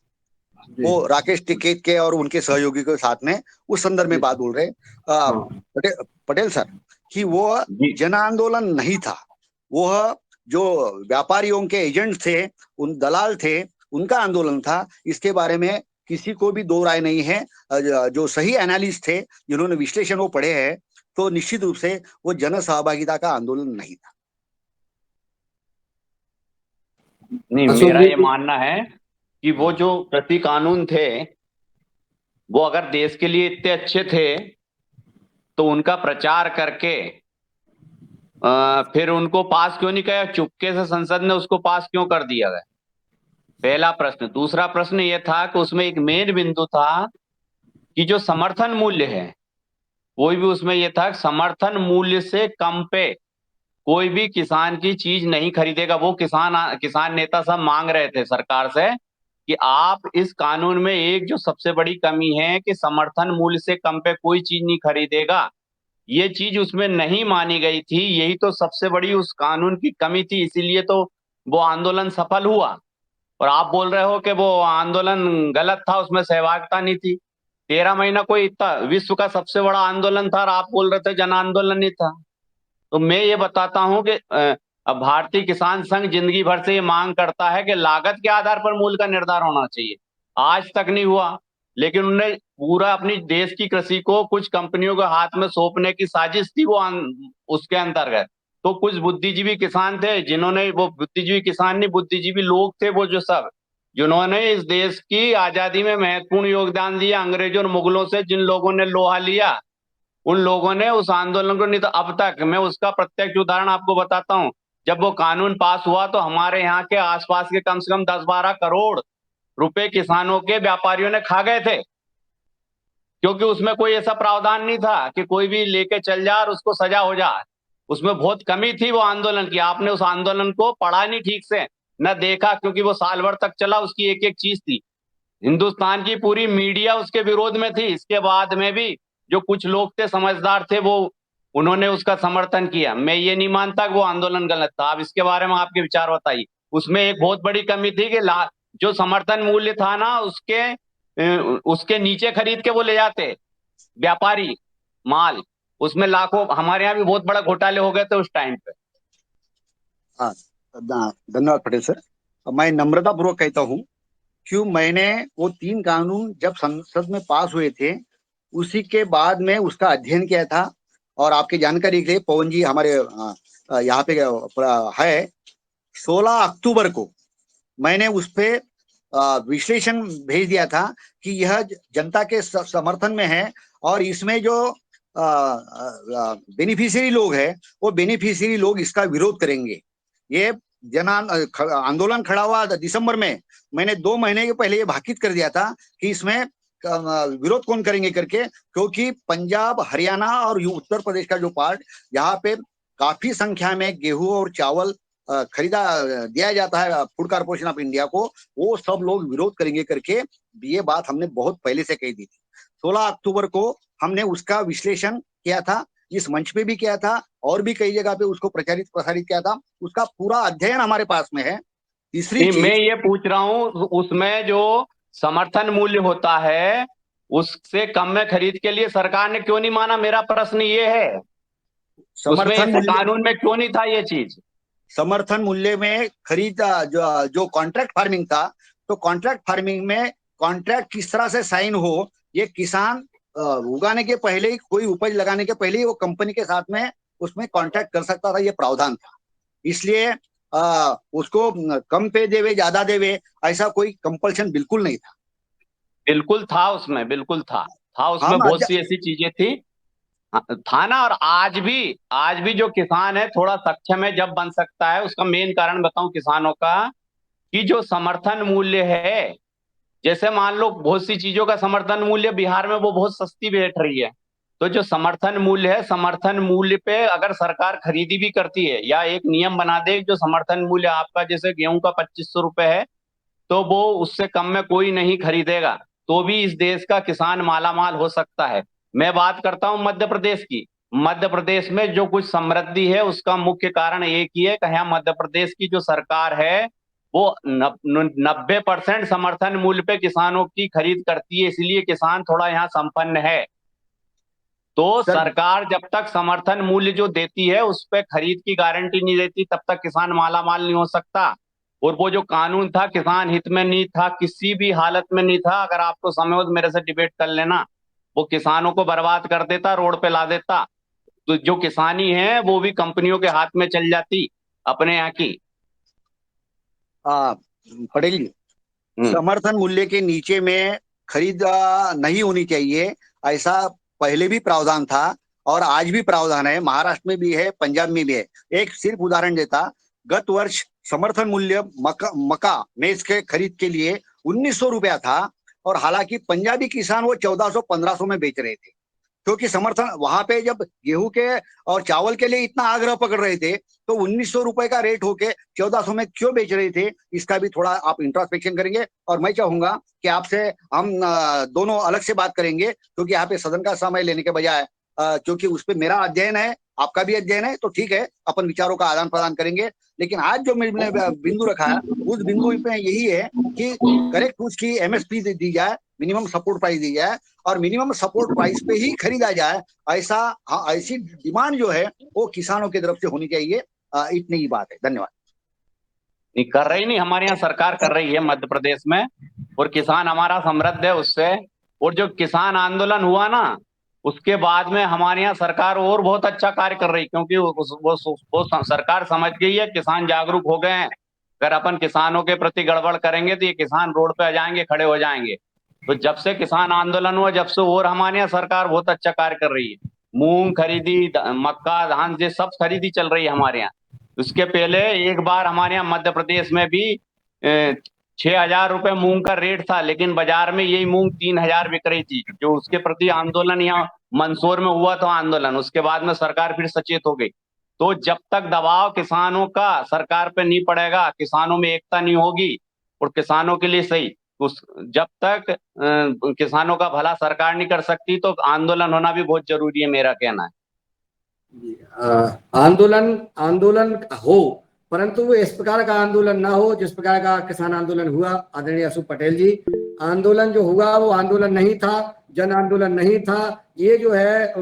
S3: वो राकेश टिकैत के और उनके सहयोगी के साथ में, उस संदर्भ में बात बोल रहे पटेल सर कि वो जन आंदोलन नहीं था, वह जो व्यापारियों के एजेंट थे, उन दलाल थे, उनका आंदोलन था। इसके बारे में किसी को भी दो राय नहीं है। जो सही एनालिस्ट थे, जिन्होंने विश्लेषण वो पढ़े हैं, तो निश्चित रूप से वो जन सहभागिता का आंदोलन नहीं था।
S4: नहीं, मेरा ये मानना है कि वो जो कृषि कानून थे वो अगर देश के लिए इतने अच्छे थे तो उनका प्रचार करके फिर उनको पास क्यों नहीं किया? चुपके से संसद ने उसको पास क्यों कर दिया गया? पहला प्रश्न। दूसरा प्रश्न ये था कि उसमें एक मेन बिंदु था कि जो समर्थन मूल्य है, कोई भी उसमें ये था समर्थन मूल्य से कम पे कोई भी किसान की चीज नहीं खरीदेगा। वो किसान नेता सब मांग रहे थे सरकार से कि आप इस कानून में एक जो सबसे बड़ी कमी है कि समर्थन मूल्य से कम पे कोई चीज नहीं खरीदेगा, ये चीज उसमें नहीं मानी गई थी। यही तो सबसे बड़ी उस कानून की कमी थी, इसीलिए तो वो आंदोलन सफल हुआ। और आप बोल रहे हो कि वो आंदोलन गलत था, उसमें सहभागिता नहीं थी। 13 महीना कोई इतना विश्व का सबसे बड़ा आंदोलन था और आप बोल रहे थे जन आंदोलन नहीं था। तो मैं ये बताता हूं कि अब भारतीय किसान संघ जिंदगी भर से ये मांग करता है कि लागत के आधार पर मूल्य का निर्धारण होना चाहिए। आज तक नहीं हुआ, लेकिन उन्होंने पूरा अपनी देश की कृषि को कुछ कंपनियों के हाथ में सौंपने की साजिश थी वो उसके अंतर्गत। तो कुछ बुद्धिजीवी किसान थे जिन्होंने, वो बुद्धिजीवी किसान नहीं, बुद्धिजीवी लोग थे वो जो सब, जिन्होंने इस देश की आजादी में महत्वपूर्ण योगदान दिया। अंग्रेजों और मुगलों से जिन लोगों ने लोहा लिया, उन लोगों ने उस आंदोलन को, नहीं तो अब तक मैं उसका प्रत्यक्ष उदाहरण आपको बताता हूं। जब वो कानून पास हुआ तो हमारे यहाँ के आसपास के कम से कम 10-12 करोड़ रुपए किसानों के व्यापारियों ने खा गए थे, क्योंकि उसमें कोई ऐसा प्रावधान नहीं था कि कोई भी लेके चल जाए और उसको सजा हो जाए। उसमें बहुत कमी थी वो आंदोलन की। आपने उस आंदोलन को पढ़ा नहीं ठीक से, न देखा, क्योंकि वो साल भर तक चला, उसकी एक एक चीज थी। हिंदुस्तान की पूरी मीडिया उसके विरोध में थी। इसके बाद में भी जो कुछ लोग थे, समझदार थे, वो उन्होंने उसका समर्थन किया। मैं ये नहीं मानता कि वो आंदोलन गलत था। अब इसके बारे में आपके विचार बताइए। उसमें एक बहुत बड़ी कमी थी कि जो समर्थन मूल्य था ना, उसके नीचे खरीद के वो ले जाते व्यापारी माल। उसमें लाखों, हमारे यहाँ भी बहुत बड़ा घोटाले हो गए थे उस टाइम पे।
S3: धन्यवाद पटेल सर। मैं नम्रता पूर्वक कहता हूं क्यों मैंने वो 3 कानून जब संसद में पास हुए थे उसी के बाद में उसका अध्ययन किया था। और आपकी जानकारी के लिए पवन जी हमारे यहाँ पे है, 16 अक्टूबर को मैंने उस पे विश्लेषण भेज दिया था कि यह जनता के समर्थन में है और इसमें जो बेनिफिशियरी लोग हैं वो बेनिफिशियरी लोग इसका विरोध करेंगे। ये आंदोलन खड़ा हुआ दिसंबर में, मैंने 2 महीने के पहले ये भाकित कर दिया था कि इसमें विरोध कौन करेंगे करके, क्योंकि पंजाब, हरियाणा और उत्तर प्रदेश का जो पार्ट, यहाँ पे काफी संख्या में गेहूं और चावल खरीदा दिया जाता है फूड कॉर्पोरेशन ऑफ इंडिया को, वो सब लोग विरोध करेंगे करके ये बात हमने बहुत पहले से कही दी थी। 16 अक्टूबर को हमने उसका विश्लेषण किया था, इस मंच पे भी किया था और भी कई जगह पे उसको प्रसारित किया था। उसका पूरा अध्ययन हमारे पास में है। तीसरी चीज
S4: मैं ये पूछ रहा हूँ, उसमें जो समर्थन मूल्य होता है उससे कम में खरीद के लिए सरकार ने क्यों नहीं माना? मेरा प्रश्न ये है, उसमें ऐसे कानून में क्यों नहीं था ये चीज?
S3: समर्थन मूल्य में खरीद जो कॉन्ट्रैक्ट फार्मिंग था, तो कॉन्ट्रैक्ट फार्मिंग में कॉन्ट्रैक्ट किस तरह से साइन हो, ये किसान उगाने के पहले ही, कोई उपज लगाने के पहले ही वो कंपनी के साथ में उसमें कॉन्ट्रैक्ट कर सकता था, ये प्रावधान था। इसलिए उसको कम पे देवे ज्यादा देवे ऐसा कोई कंपल्शन बिल्कुल नहीं था।
S4: बिल्कुल था उसमें, बिल्कुल था उसमें बहुत सी ऐसी चीजें थी, था ना। और आज भी जो किसान है थोड़ा सक्षम है जब बन सकता है। उसका मेन कारण बताऊं किसानों का, कि जो समर्थन मूल्य है, जैसे मान लो बहुत सी चीजों का समर्थन मूल्य बिहार में वो बहुत सस्ती बैठ रही है, तो जो समर्थन मूल्य है, समर्थन मूल्य पे अगर सरकार खरीदी भी करती है या एक नियम बना दे जो समर्थन मूल्य आपका जैसे गेहूं का 2500 रुपए है, तो वो उससे कम में कोई नहीं खरीदेगा, तो भी इस देश का किसान मालामाल हो सकता है। मैं बात करता हूं मध्य प्रदेश की। मध्य प्रदेश में जो कुछ समृद्धि है उसका मुख्य कारण एक ही है कि यहाँ मध्य प्रदेश की जो सरकार है वो 90% समर्थन मूल्य पे किसानों की खरीद करती है, इसलिए किसान थोड़ा यहाँ संपन्न है। तो सरकार जब तक समर्थन मूल्य जो देती है उस पर खरीद की गारंटी नहीं देती तब तक किसान मालामाल नहीं हो सकता। और वो जो कानून था किसान हित में नहीं था, किसी भी हालत में नहीं था। अगर आपको समय हो तो मेरे से डिबेट कर लेना, वो किसानों को बर्बाद कर देता, रोड पे ला देता, तो जो किसानी है वो भी कंपनियों के हाथ में चल जाती अपने यहाँ की।
S3: पटेल जी, समर्थन मूल्य के नीचे में खरीद नहीं होनी चाहिए, ऐसा पहले भी प्रावधान था और आज भी प्रावधान है। महाराष्ट्र में भी है, पंजाब में भी है। एक सिर्फ उदाहरण देता, गत वर्ष समर्थन मूल्य मका मेज के खरीद के लिए 1900 रुपया था और हालांकि पंजाबी किसान वो 1400-1500 में बेच रहे थे, क्योंकि समर्थन वहां पे जब गेहूं के और चावल के लिए इतना आग्रह पकड़ रहे थे तो 1900 रुपए का रेट होके 1400 में क्यों बेच रहे थे, इसका भी थोड़ा आप इंट्रोस्पेक्शन करेंगे। और मैं चाहूंगा कि आपसे हम दोनों अलग से बात करेंगे, क्योंकि यहाँ पे सदन का समय लेने के बजाय, क्योंकि उस पर मेरा अध्ययन है, आपका भी अध्ययन है, तो ठीक है अपन विचारों का आदान प्रदान करेंगे। लेकिन आज जो मैंने बिंदु रखा है उस बिंदु पे यही है कि करेक्ट उसकी एमएसपी दी जाए, मिनिमम सपोर्ट प्राइस दी जाए और मिनिमम सपोर्ट प्राइस पे ही खरीदा जाए, ऐसा ऐसी डिमांड जो है वो किसानों की तरफ से होनी चाहिए। इतनी ही बात है। धन्यवाद।
S4: नहीं कर रही, नहीं हमारे यहाँ सरकार कर रही है मध्य प्रदेश में, और किसान हमारा समृद्ध है उससे। और जो किसान आंदोलन हुआ ना उसके बाद में हमारे यहाँ सरकार और बहुत अच्छा कार्य कर रही, क्योंकि वो सरकार समझ गई है किसान जागरूक हो गए हैं। अगर अपन किसानों के प्रति गड़बड़ करेंगे तो ये किसान रोड पे आ जाएंगे, खड़े हो जाएंगे। तो जब से किसान आंदोलन हुआ जब से और हमारे यहाँ सरकार बहुत अच्छा कार्य कर रही है। मूंग खरीदी, मक्का, धान, ये सब खरीदी चल रही है हमारे यहाँ। उसके पहले एक बार हमारे यहाँ मध्य प्रदेश में भी 6000 रुपए मूंग का रेट था, लेकिन बाजार में यही मूंग 3000 बिक रही थी। जो उसके प्रति आंदोलन यहाँ मंदसौर में हुआ था आंदोलन, उसके बाद में सरकार फिर सचेत हो गई। तो जब तक दबाव किसानों का सरकार पे नहीं पड़ेगा, किसानों में एकता नहीं होगी और किसानों के लिए सही, जब तक किसानों का भला सरकार नहीं कर सकती तो आंदोलन होना भी बहुत जरूरी है, मेरा कहना है।
S2: आंदोलन हो, परंतु वो इस प्रकार का आंदोलन ना हो जिस प्रकार का किसान आंदोलन हुआ। आदरणीय अशोक पटेल जी, आंदोलन जो हुआ वो आंदोलन नहीं था जन आंदोलन नहीं था। ये जो है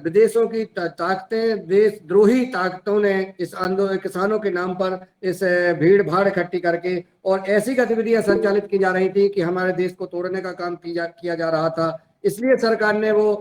S2: विदेशों की ताकतें, देशद्रोही ताकतों ने इस आंदोलन, किसानों के नाम पर इस भीड़ भाड़ इकट्ठी करके और ऐसी गतिविधियां संचालित की जा रही थी कि हमारे देश को तोड़ने का काम किया जा रहा था। इसलिए सरकार ने वो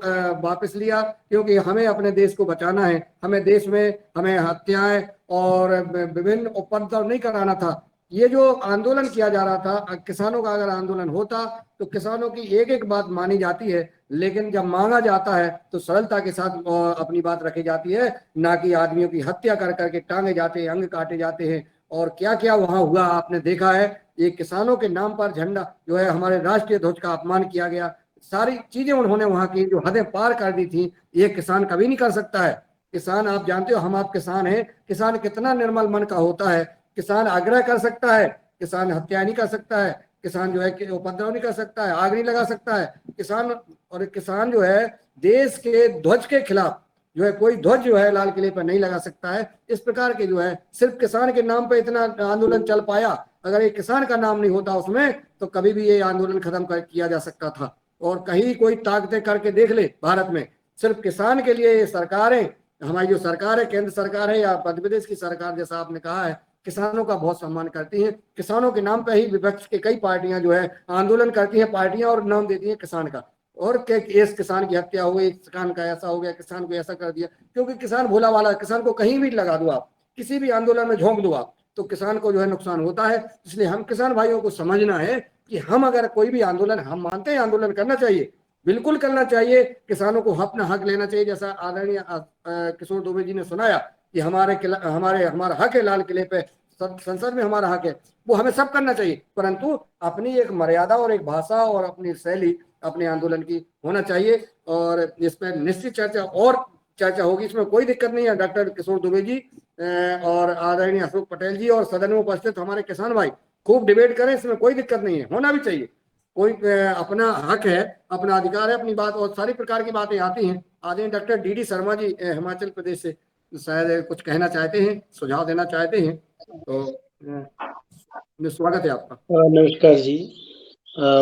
S2: वापस लिया, क्योंकि हमें अपने देश को बचाना है, हमें देश में हमें हत्याएं और विभिन्न उपद्रव नहीं कराना था। ये जो आंदोलन किया जा रहा था, किसानों का अगर आंदोलन होता तो किसानों की एक एक बात मानी जाती है, लेकिन जब मांगा जाता है तो सरलता के साथ अपनी बात रखी जाती है, ना कि आदमियों की हत्या कर करके टांगे जाते हैं, अंग काटे जाते हैं। और क्या क्या वहां हुआ आपने देखा है। ये किसानों के नाम पर झंडा जो है, हमारे राष्ट्रीय ध्वज का अपमान किया गया, सारी चीजें उन्होंने वहां की जो हदें पार कर दी थी, ये किसान कभी नहीं कर सकता है। किसान, आप जानते हो, हम आप किसान हैं, किसान कितना निर्मल मन का होता है। किसान आग्रह कर सकता है, किसान हत्या नहीं कर सकता है, किसान जो है कि उपद्रव नहीं कर सकता है, आग नहीं लगा सकता है किसान। और किसान जो है देश के ध्वज के खिलाफ जो है कोई ध्वज जो है लाल किले पर नहीं लगा सकता है। इस प्रकार के जो है सिर्फ किसान के नाम पे इतना आंदोलन चल पाया। अगर एक किसान का नाम नहीं होता उसमें तो कभी भी ये आंदोलन खत्म किया जा सकता था। और कहीं कोई ताकतें करके देख ले, भारत में सिर्फ किसान के लिए ये सरकारें, हमारी जो सरकार है, केंद्र सरकार है या मध्य प्रदेश की सरकार, जैसा आपने कहा है, किसानों का बहुत सम्मान करती हैं। किसानों के नाम पर ही विपक्ष के कई पार्टियां जो है आंदोलन करती हैं, पार्टियां, और नाम देती हैं किसान का, और के इस किसान की हत्या हो गई, किसान का ऐसा हो गया, किसान को ऐसा कर दिया। क्योंकि किसान भोला वाला, किसान को कहीं भी लगा दो आप, किसी भी आंदोलन में झोंक दो आप, तो किसान को जो है नुकसान होता है। इसलिए हम किसान भाइयों को समझना है कि हम अगर कोई भी आंदोलन, हम मानते हैं आंदोलन करना चाहिए, बिल्कुल करना चाहिए, किसानों को अपना हक लेना चाहिए। जैसा आदरणीय किशोर दुबे जी ने सुनाया कि हमारा हक है लाल किले पे, संसद में हमारा हक है, वो हमें सब करना चाहिए, परंतु अपनी एक मर्यादा और एक भाषा और अपनी शैली अपने आंदोलन की होना चाहिए। और इस पर निश्चित चर्चा होगी, इसमें कोई दिक्कत नहीं है। डॉक्टर किशोर दुबे जी और आदरणीय अशोक पटेल जी और सदन में उपस्थित हमारे किसान भाई खूब डिबेट करें, इसमें कोई दिक्कत नहीं है, होना भी चाहिए। कोई अपना हक है, अपना अधिकार है, अपनी बात, और सारी प्रकार की बातें आती हैं। आदरणीय डॉक्टर डी शर्मा जी हिमाचल प्रदेश से शायद कुछ कहना चाहते हैं, सुझाव देना चाहते हैं, तो स्वागत है आपका।
S5: नमस्कार जी।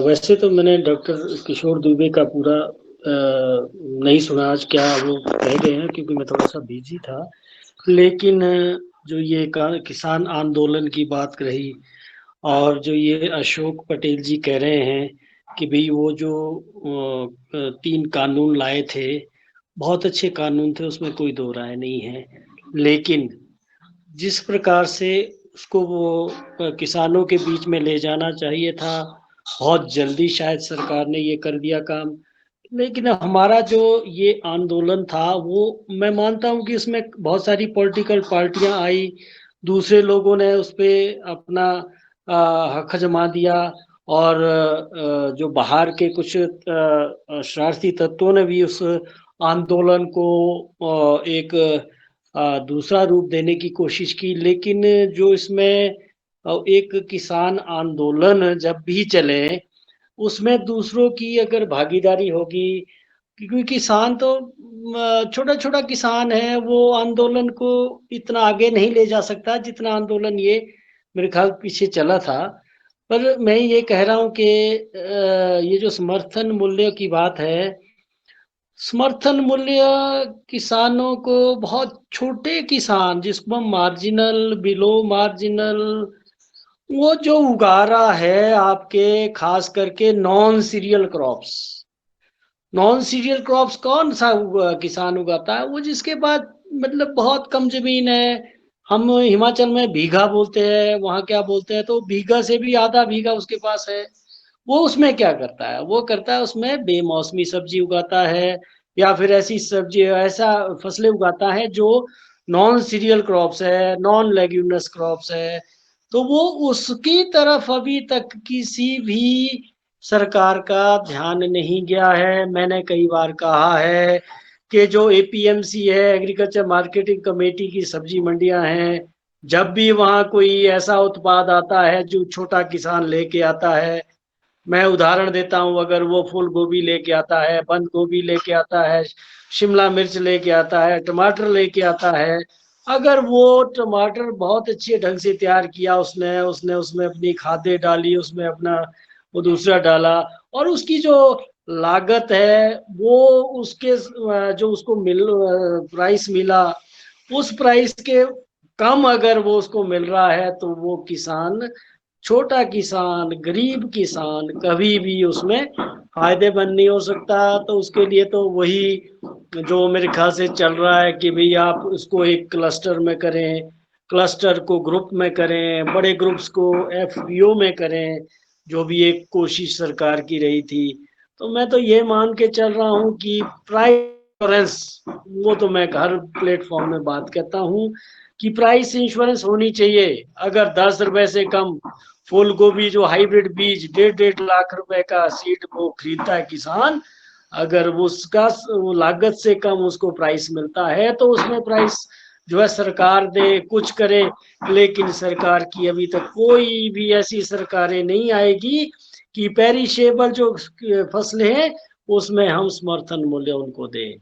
S5: वैसे तो मैंने डॉक्टर किशोर दुबे का पूरा नहीं सुना आज क्या वो कह गए हैं, क्योंकि मैं थोड़ा सा बिजी था। लेकिन जो ये किसान आंदोलन की बात रही, और जो ये अशोक पटेल जी कह रहे हैं कि भाई वो जो 3 कानून लाए थे, बहुत अच्छे कानून थे, उसमें कोई दो राय नहीं है। लेकिन जिस प्रकार से उसको वो किसानों के बीच में ले जाना चाहिए था, बहुत जल्दी शायद सरकार ने ये कर दिया काम। लेकिन हमारा जो ये आंदोलन था, वो मैं मानता हूँ कि इसमें बहुत सारी पॉलिटिकल पार्टियां आई, दूसरे लोगों ने उस पर अपना हक जमा दिया, और जो बाहर के कुछ शरारती तत्वों ने भी उस आंदोलन को एक दूसरा रूप देने की कोशिश की। लेकिन जो इसमें एक किसान आंदोलन जब भी चले, उसमें दूसरों की अगर भागीदारी होगी, क्योंकि किसान तो छोटा छोटा किसान है, वो आंदोलन को इतना आगे नहीं ले जा सकता जितना आंदोलन ये मेरे ख्याल पीछे चला था। पर मैं ये कह रहा हूँ कि ये जो समर्थन मूल्य की बात है, समर्थन मूल्य किसानों को, बहुत छोटे किसान जिसमें मार्जिनल, बिलो मार्जिनल, वो जो उगा रहा है आपके, खास करके नॉन सीरियल क्रॉप्स कौन सा किसान उगाता है? वो जिसके पास मतलब बहुत कम जमीन है। हम हिमाचल में बीघा बोलते हैं, वहाँ क्या बोलते हैं, तो बीघा से भी आधा बीघा उसके पास है। वो उसमें क्या करता है? वो करता है उसमें बेमौसमी सब्जी उगाता है, या फिर ऐसी सब्जी, ऐसा फसलें उगाता है जो नॉन सीरियल क्रॉप्स है, नॉन लेग्यूमिनस क्रॉप्स है। तो वो उसकी तरफ अभी तक किसी भी सरकार का ध्यान नहीं गया है। मैंने कई बार कहा है कि जो एपीएमसी है, एग्रीकल्चर मार्केटिंग कमेटी की सब्जी मंडियां हैं, जब भी वहाँ कोई ऐसा उत्पाद आता है जो छोटा किसान लेके आता है, मैं उदाहरण देता हूँ, अगर वो फूल गोभी लेके आता है, बंद गोभी लेके आता है, शिमला मिर्च लेके आता है, टमाटर लेके आता है, अगर वो टमाटर बहुत अच्छे ढंग से तैयार किया उसने उसमें अपनी खादें डाली, उसमें अपना वो दूसरा डाला, और उसकी जो लागत है वो उसके जो उसको प्राइस मिला उस प्राइस के कम अगर वो उसको मिल रहा है तो वो किसान, छोटा किसान, गरीब किसान कभी भी उसमें फायदेमंद नहीं हो सकता। तो उसके लिए तो वही जो मेरे ख्याल से चल रहा है कि भाई आप उसको एक क्लस्टर में करें, क्लस्टर को ग्रुप में करें, बड़े ग्रुप्स को एफपीओ में करें, जो भी एक कोशिश सरकार की रही थी। तो मैं तो ये मान के चल रहा हूँ कि प्राइस इंश्योरेंस, वो तो मैं हर प्लेटफॉर्म में बात करता हूँ कि प्राइस इंश्योरेंस होनी चाहिए। अगर 10 रुपए से कम फूल गोभी जो हाइब्रिड बीज 1.5 लाख रुपए का सीड वो खरीदता है किसान, अगर वो उसका लागत से कम उसको प्राइस मिलता है तो उसमें प्राइस जो है सरकार दे, कुछ करे। लेकिन सरकार की अभी तक कोई भी ऐसी सरकारें नहीं आएगी कि पेरिशेबल जो फसलें हैं उसमें हम समर्थन मूल्य उनको दें।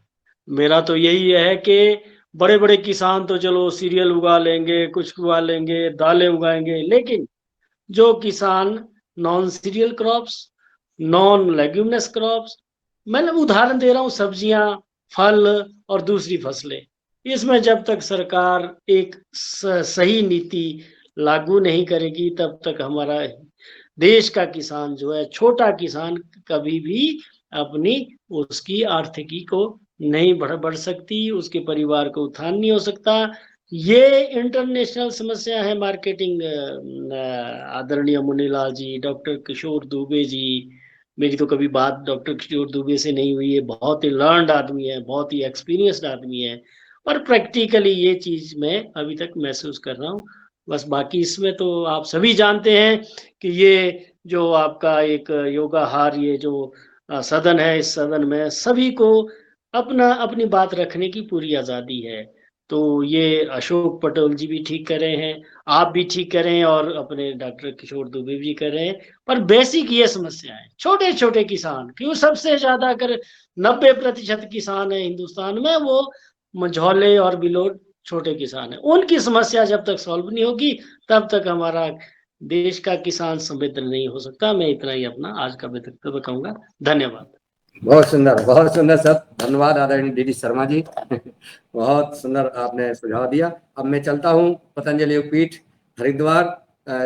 S5: मेरा तो यही है कि बड़े बड़े किसान तो चलो सीरियल उगा लेंगे, कुछ उगा लेंगे, दालें उगाएंगे, लेकिन जो किसान non cereal crops, non leguminous crops, मैं उदाहरण दे रहा हूँ सब्जियां, फल और दूसरी फसलें, इसमें जब तक सरकार एक सही नीति लागू नहीं करेगी तब तक हमारा देश का किसान जो है, छोटा किसान, कभी भी अपनी उसकी आर्थिकी को नहीं बढ़ सकती, उसके परिवार को उत्थान नहीं हो सकता। ये इंटरनेशनल समस्या है मार्केटिंग। आदरणीय मुनीलाल जी, डॉक्टर किशोर दुबे जी, मेरी तो कभी बात डॉक्टर किशोर दुबे से नहीं हुई है, बहुत ही लर्नड आदमी है, बहुत ही एक्सपीरियंस्ड आदमी है, और प्रैक्टिकली ये चीज मैं अभी तक महसूस कर रहा हूँ। बस बाकी इसमें तो आप सभी जानते हैं कि ये जो आपका एक योगाहार, ये जो सदन है, इस सदन में सभी को अपनी बात रखने की पूरी आजादी है। तो ये अशोक पटेल जी भी ठीक कर रहे हैं, आप भी ठीक कर रहे हैं, और अपने डॉक्टर किशोर दुबे भी कर रहे हैं। पर बेसिक ये समस्या है, छोटे छोटे किसान, क्यों सबसे ज्यादा अगर 90% किसान है हिंदुस्तान में वो मंझौले और बिलोट छोटे किसान है, उनकी समस्या जब तक सॉल्व नहीं होगी तब तक हमारा देश का किसान समृद्ध नहीं हो सकता। मैं इतना ही अपना आज का वक्तव्य कहूंगा। धन्यवाद।
S2: बहुत सुंदर सर, धन्यवाद आदरणीय डीडी शर्मा जी। बहुत सुंदर आपने सुझाव दिया। अब मैं चलता हूँ पतंजलि योगपीठ हरिद्वार,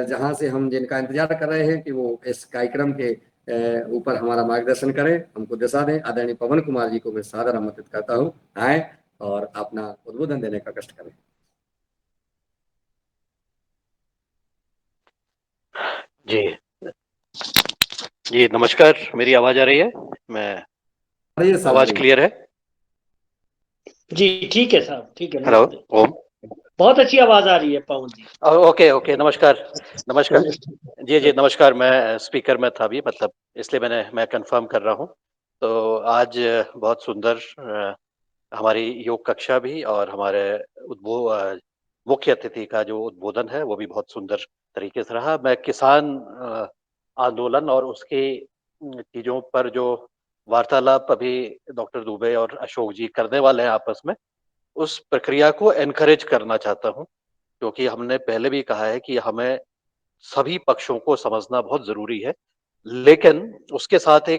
S2: जहाँ से हम जिनका इंतजार कर रहे हैं कि वो इस कार्यक्रम के ऊपर हमारा मार्गदर्शन करें, हमको दिशा दें। आदरणीय पवन कुमार जी को मैं सादर आमंत्रित करता हूँ, आए और अपना उद्बोधन देने का कष्ट करें।
S6: जी नमस्कार, मेरी आवाज आ रही है? मैं आवाज क्लियर है?
S5: जी ठीक है साहब, ठीक है।
S6: हेलो, ओम,
S5: बहुत अच्छी आवाज आ रही है पवन जी।
S6: ओके, नमस्कार। जी नमस्कार। मैं स्पीकर में था अभी, मतलब इसलिए मैं कंफर्म कर रहा हूँ। तो आज बहुत सुंदर हमारी योग कक्षा भी, और हमारे मुख्य अतिथि का जो उद्बोधन है वो भी बहुत सुंदर तरीके से रहा। मैं किसान आंदोलन और उसकी चीजों पर जो वार्तालाप अभी डॉक्टर दुबे और अशोक जी करने वाले हैं आपस में, उस प्रक्रिया को एनकरेज करना चाहता हूँ, क्योंकि हमने पहले भी कहा है कि हमें सभी पक्षों को समझना बहुत जरूरी है, लेकिन उसके साथ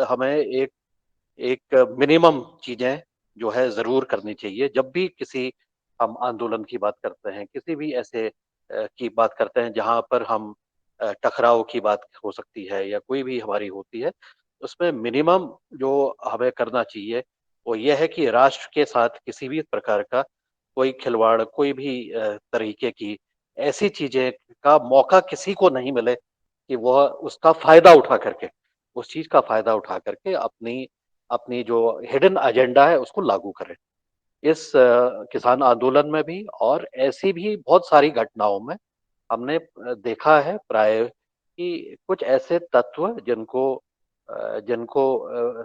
S6: हमें एक मिनिमम चीजें जो है जरूर करनी चाहिए। जब भी किसी हम आंदोलन की बात करते हैं, किसी भी ऐसे की बात करते हैं जहां पर हम टकराव की बात हो सकती है या कोई भी हमारी होती है, उसमें मिनिमम जो हमें करना चाहिए वो ये है कि राष्ट्र के साथ किसी भी प्रकार का कोई खिलवाड़, कोई भी तरीके की ऐसी चीजें का मौका किसी को नहीं मिले कि वह उसका फायदा उठा करके, उस चीज का फायदा उठा करके अपनी अपनी जो हिडन एजेंडा है उसको लागू करें। इस किसान आंदोलन में भी और ऐसी भी बहुत सारी घटनाओं में हमने देखा है प्राय कि कुछ ऐसे तत्व जिनको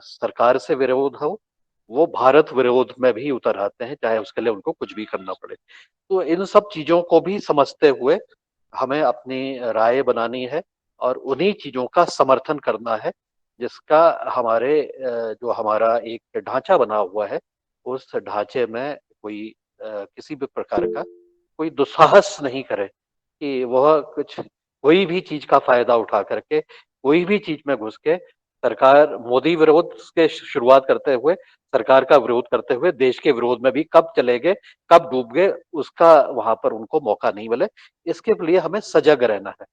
S6: सरकार से विरोध हो, वो भारत विरोध में भी उतर आते हैं, चाहे उसके लिए उनको कुछ भी करना पड़े। तो इन सब चीजों को भी समझते हुए हमें अपनी राय बनानी है और उन्हीं चीजों का समर्थन करना है जिसका जो हमारा एक ढांचा बना हुआ है, उस ढांचे में कोई किसी भी प्रकार का कोई दुस्साहस नहीं करे कि वह कोई भी चीज का फायदा उठा करके, कोई भी चीज में घुस के सरकार मोदी विरोध के शुरुआत करते हुए, सरकार का विरोध करते हुए देश के विरोध में भी कब चले गए, कब डूब गए, उसका वहां पर उनको मौका नहीं मिले। इसके लिए हमें सजग रहना है,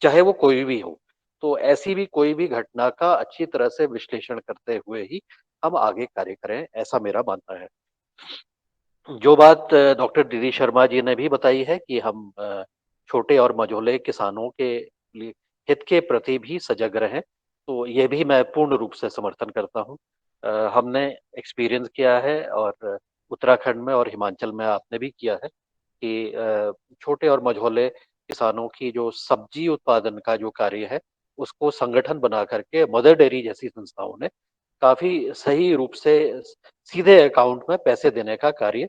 S6: चाहे वो कोई भी हो। तो ऐसी भी कोई भी घटना का अच्छी तरह से विश्लेषण करते हुए ही हम आगे कार्य करें, ऐसा मेरा मानना है। जो बात डॉक्टर डी शर्मा जी ने भी बताई है कि हम छोटे और मझोले किसानों के लिए हित के प्रति भी सजग रहें, तो ये भी मैं पूर्ण रूप से समर्थन करता हूँ। हमने एक्सपीरियंस किया है और उत्तराखंड में और हिमाचल में आपने भी किया है कि छोटे और मझोले किसानों की जो सब्जी उत्पादन का जो कार्य है, उसको संगठन बना करके मदर डेयरी जैसी संस्थाओं ने काफ़ी सही रूप से सीधे अकाउंट में पैसे देने का कार्य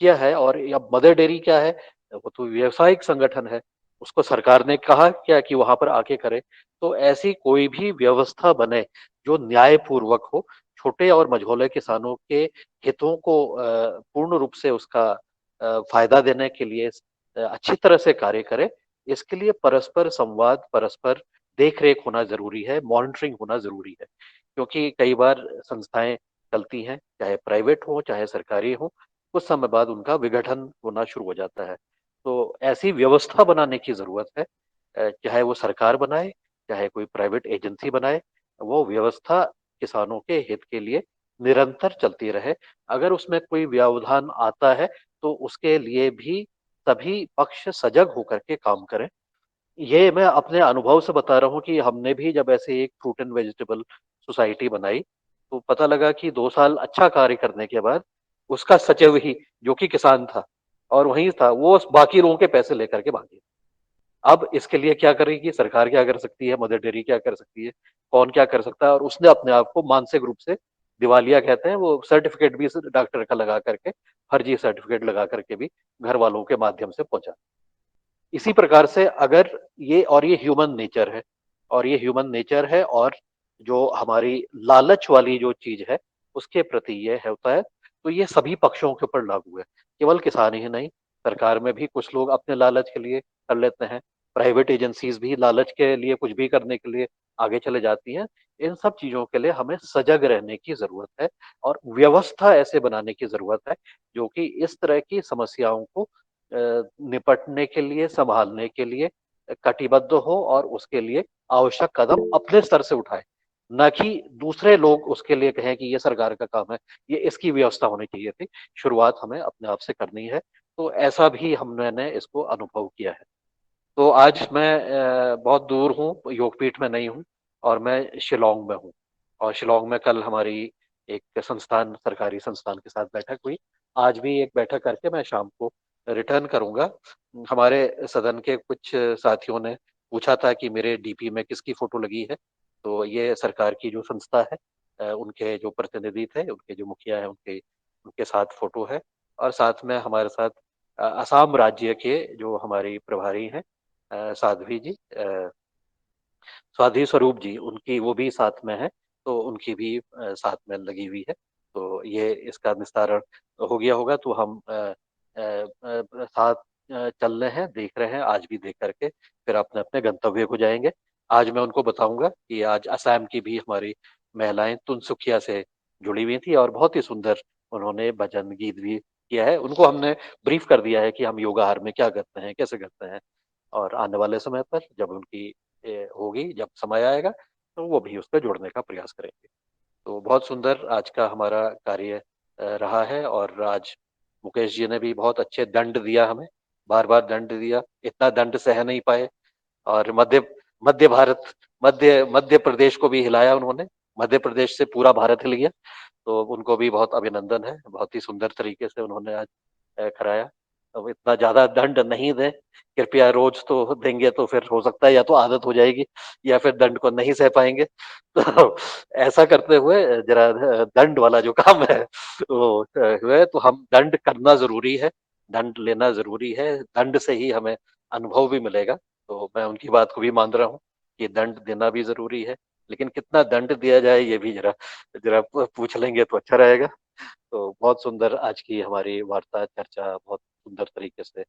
S6: किया है। और अब मदर डेयरी क्या है, वो तो व्यावसायिक संगठन है, उसको सरकार ने कहा क्या कि वहाँ पर आके करे। तो ऐसी कोई भी व्यवस्था बने जो न्यायपूर्वक हो, छोटे और मझोले किसानों के हितों को पूर्ण रूप से उसका फ़ायदा देने के लिए अच्छी तरह से कार्य करे, इसके लिए परस्पर संवाद, परस्पर देख-रेख होना ज़रूरी है, मॉनिटरिंग होना ज़रूरी है। क्योंकि कई बार संस्थाएँ चलती हैं, चाहे प्राइवेट हो, चाहे सरकारी हो, कुछ समय बाद उनका विघटन होना शुरू हो जाता है। तो ऐसी व्यवस्था बनाने की ज़रूरत है, चाहे वो सरकार बनाए, चाहे कोई प्राइवेट एजेंसी बनाए, वो व्यवस्था किसानों के हित के लिए निरंतर चलती रहे। अगर उसमें कोई व्यवधान आता है, तो उसके लिए भी सभी पक्ष सजग होकर के काम करें। ये मैं अपने अनुभव से बता रहा हूँ कि हमने भी जब ऐसे एक फ्रूट एंड वेजिटेबल सोसाइटी बनाई, तो पता लगा कि 2 साल अच्छा कार्य करने के बाद उसका सचिव ही, जो कि किसान था और वहीं था, वो बाकी लोगों के पैसे लेकर के भाग गया। अब इसके लिए क्या करेगी सरकार, क्या कर सकती है, मदर डेयरी क्या कर सकती है, कौन क्या कर सकता है, और उसने अपने आप को मानसिक रूप से दिवालिया कहते हैं, वो सर्टिफ़िकेट भी डॉक्टर का लगा करके, फर्जी सर्टिफ़िकेट लगा करके भी घर वालों के माध्यम से पहुँचा। इसी प्रकार से अगर ये ह्यूमन नेचर है, और ये ह्यूमन नेचर है, और जो हमारी लालच वाली जो चीज़ है, उसके प्रति ये होता है, तो ये सभी पक्षों के ऊपर लागू है। केवल किसान ही नहीं, सरकार में भी कुछ लोग अपने लालच के लिए कर लेते हैं, प्राइवेट एजेंसीज़ भी लालच के लिए कुछ भी करने के लिए आगे चले जाती हैं। इन सब चीज़ों के लिए हमें सजग रहने की ज़रूरत है, और व्यवस्था ऐसे बनाने की ज़रूरत है, जो कि इस तरह की समस्याओं को निपटने के लिए, सँभालने के लिए कटिबद्ध हो, और उसके लिए आवश्यक कदम अपने स्तर से उठाए। ना कि दूसरे लोग उसके लिए कहें कि ये सरकार का काम है, ये इसकी व्यवस्था होनी चाहिए थी। शुरुआत हमें अपने आप से करनी है। तो ऐसा भी मैंने इसको अनुभव किया है। तो आज मैं बहुत दूर हूँ, योगपीठ में नहीं हूँ, और मैं शिलांग में हूँ। और शिलांग में कल हमारी एक संस्थान, सरकारी संस्थान के साथ बैठक हुई। आज भी एक बैठक करके मैं शाम को रिटर्न करूँगा। हमारे सदन के कुछ साथियों ने पूछा था कि मेरे डीपी में किसकी फ़ोटो लगी है, तो ये सरकार की जो संस्था है, उनके जो प्रतिनिधि थे, उनके जो मुखिया हैं, उनके उनके साथ फ़ोटो है। और साथ में हमारे साथ असम राज्य के जो हमारी प्रभारी हैं, साध्वी जी, साध्वी स्वरूप जी, उनकी वो भी साथ में है, तो उनकी भी साथ में लगी हुई है। तो ये इसका निस्तारण हो गया होगा, तो हम साथ चल रहे हैं, देख रहे हैं, आज भी देख करके फिर अपने-अपने गंतव्य को जाएँगे। आज मैं उनको बताऊँगा कि आज असम की भी हमारी महिलाएँ तिनसुकिया से जुड़ी हुई थी, और बहुत ही सुंदर उन्होंने भजन गीत भी किया है। उनको हमने ब्रीफ कर दिया है कि हम योगाहार में क्या करते हैं, कैसे करते हैं। और आने वाले समय पर जब उनकी होगी, जब समय आएगा, तो वो भी उसमें जुड़ने का प्रयास करेंगे। तो बहुत सुंदर आज का हमारा कार्य रहा है, और आज मुकेश जी ने भी बहुत अच्छे दंड दिया हमें, बार-बार दंड दिया, इतना दंड सह नहीं पाए। और मध्य भारत, मध्य प्रदेश को भी हिलाया उन्होंने, मध्य प्रदेश से पूरा भारत हिल गया। तो उनको भी बहुत अभिनंदन है, बहुत ही सुंदर तरीके से उन्होंने आज कराया। अब इतना ज़्यादा दंड नहीं दें, कृपया रोज़ तो देंगे तो फिर हो सकता है या तो आदत हो जाएगी, या फिर दंड को नहीं सह पाएँगे। तो ऐसा करते हुए ज़रा दंड वाला जो काम है वो हुए, तो हम दंड करना ज़रूरी है, दंड लेना ज़रूरी है, दंड से ही हमें अनुभव भी मिलेगा। तो मैं उनकी बात को भी मान रहा हूँ कि दंड देना भी ज़रूरी है, लेकिन कितना दंड दिया जाए ये भी ज़रा ज़रा पूछ लेंगे तो अच्छा रहेगा। तो बहुत सुंदर आज की हमारी वार्ता, चर्चा, बहुत सुंदर तरीके से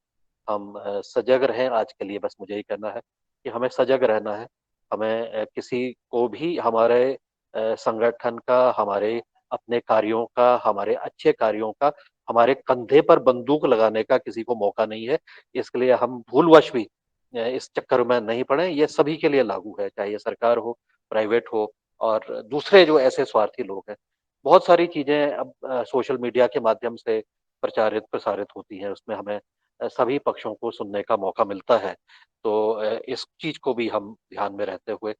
S6: हम सजग रहें। आज के लिए बस मुझे ये कहना है कि हमें सजग रहना है। हमें किसी को भी हमारे संगठन का, हमारे अपने कार्यों का, हमारे अच्छे कार्यों का, हमारे कंधे पर बंदूक लगाने का किसी को मौका नहीं है। इसके लिए हम भूलवश भी इस चक्कर में नहीं पड़े। ये सभी के लिए लागू है, चाहे ये सरकार हो, प्राइवेट हो और दूसरे जो ऐसे स्वार्थी लोग हैं। बहुत सारी चीज़ें अब सोशल मीडिया के माध्यम से प्रचारित-प्रसारित होती हैं, उसमें हमें सभी पक्षों को सुनने का मौका मिलता है। तो इस चीज़ को भी हम ध्यान में रहते हुए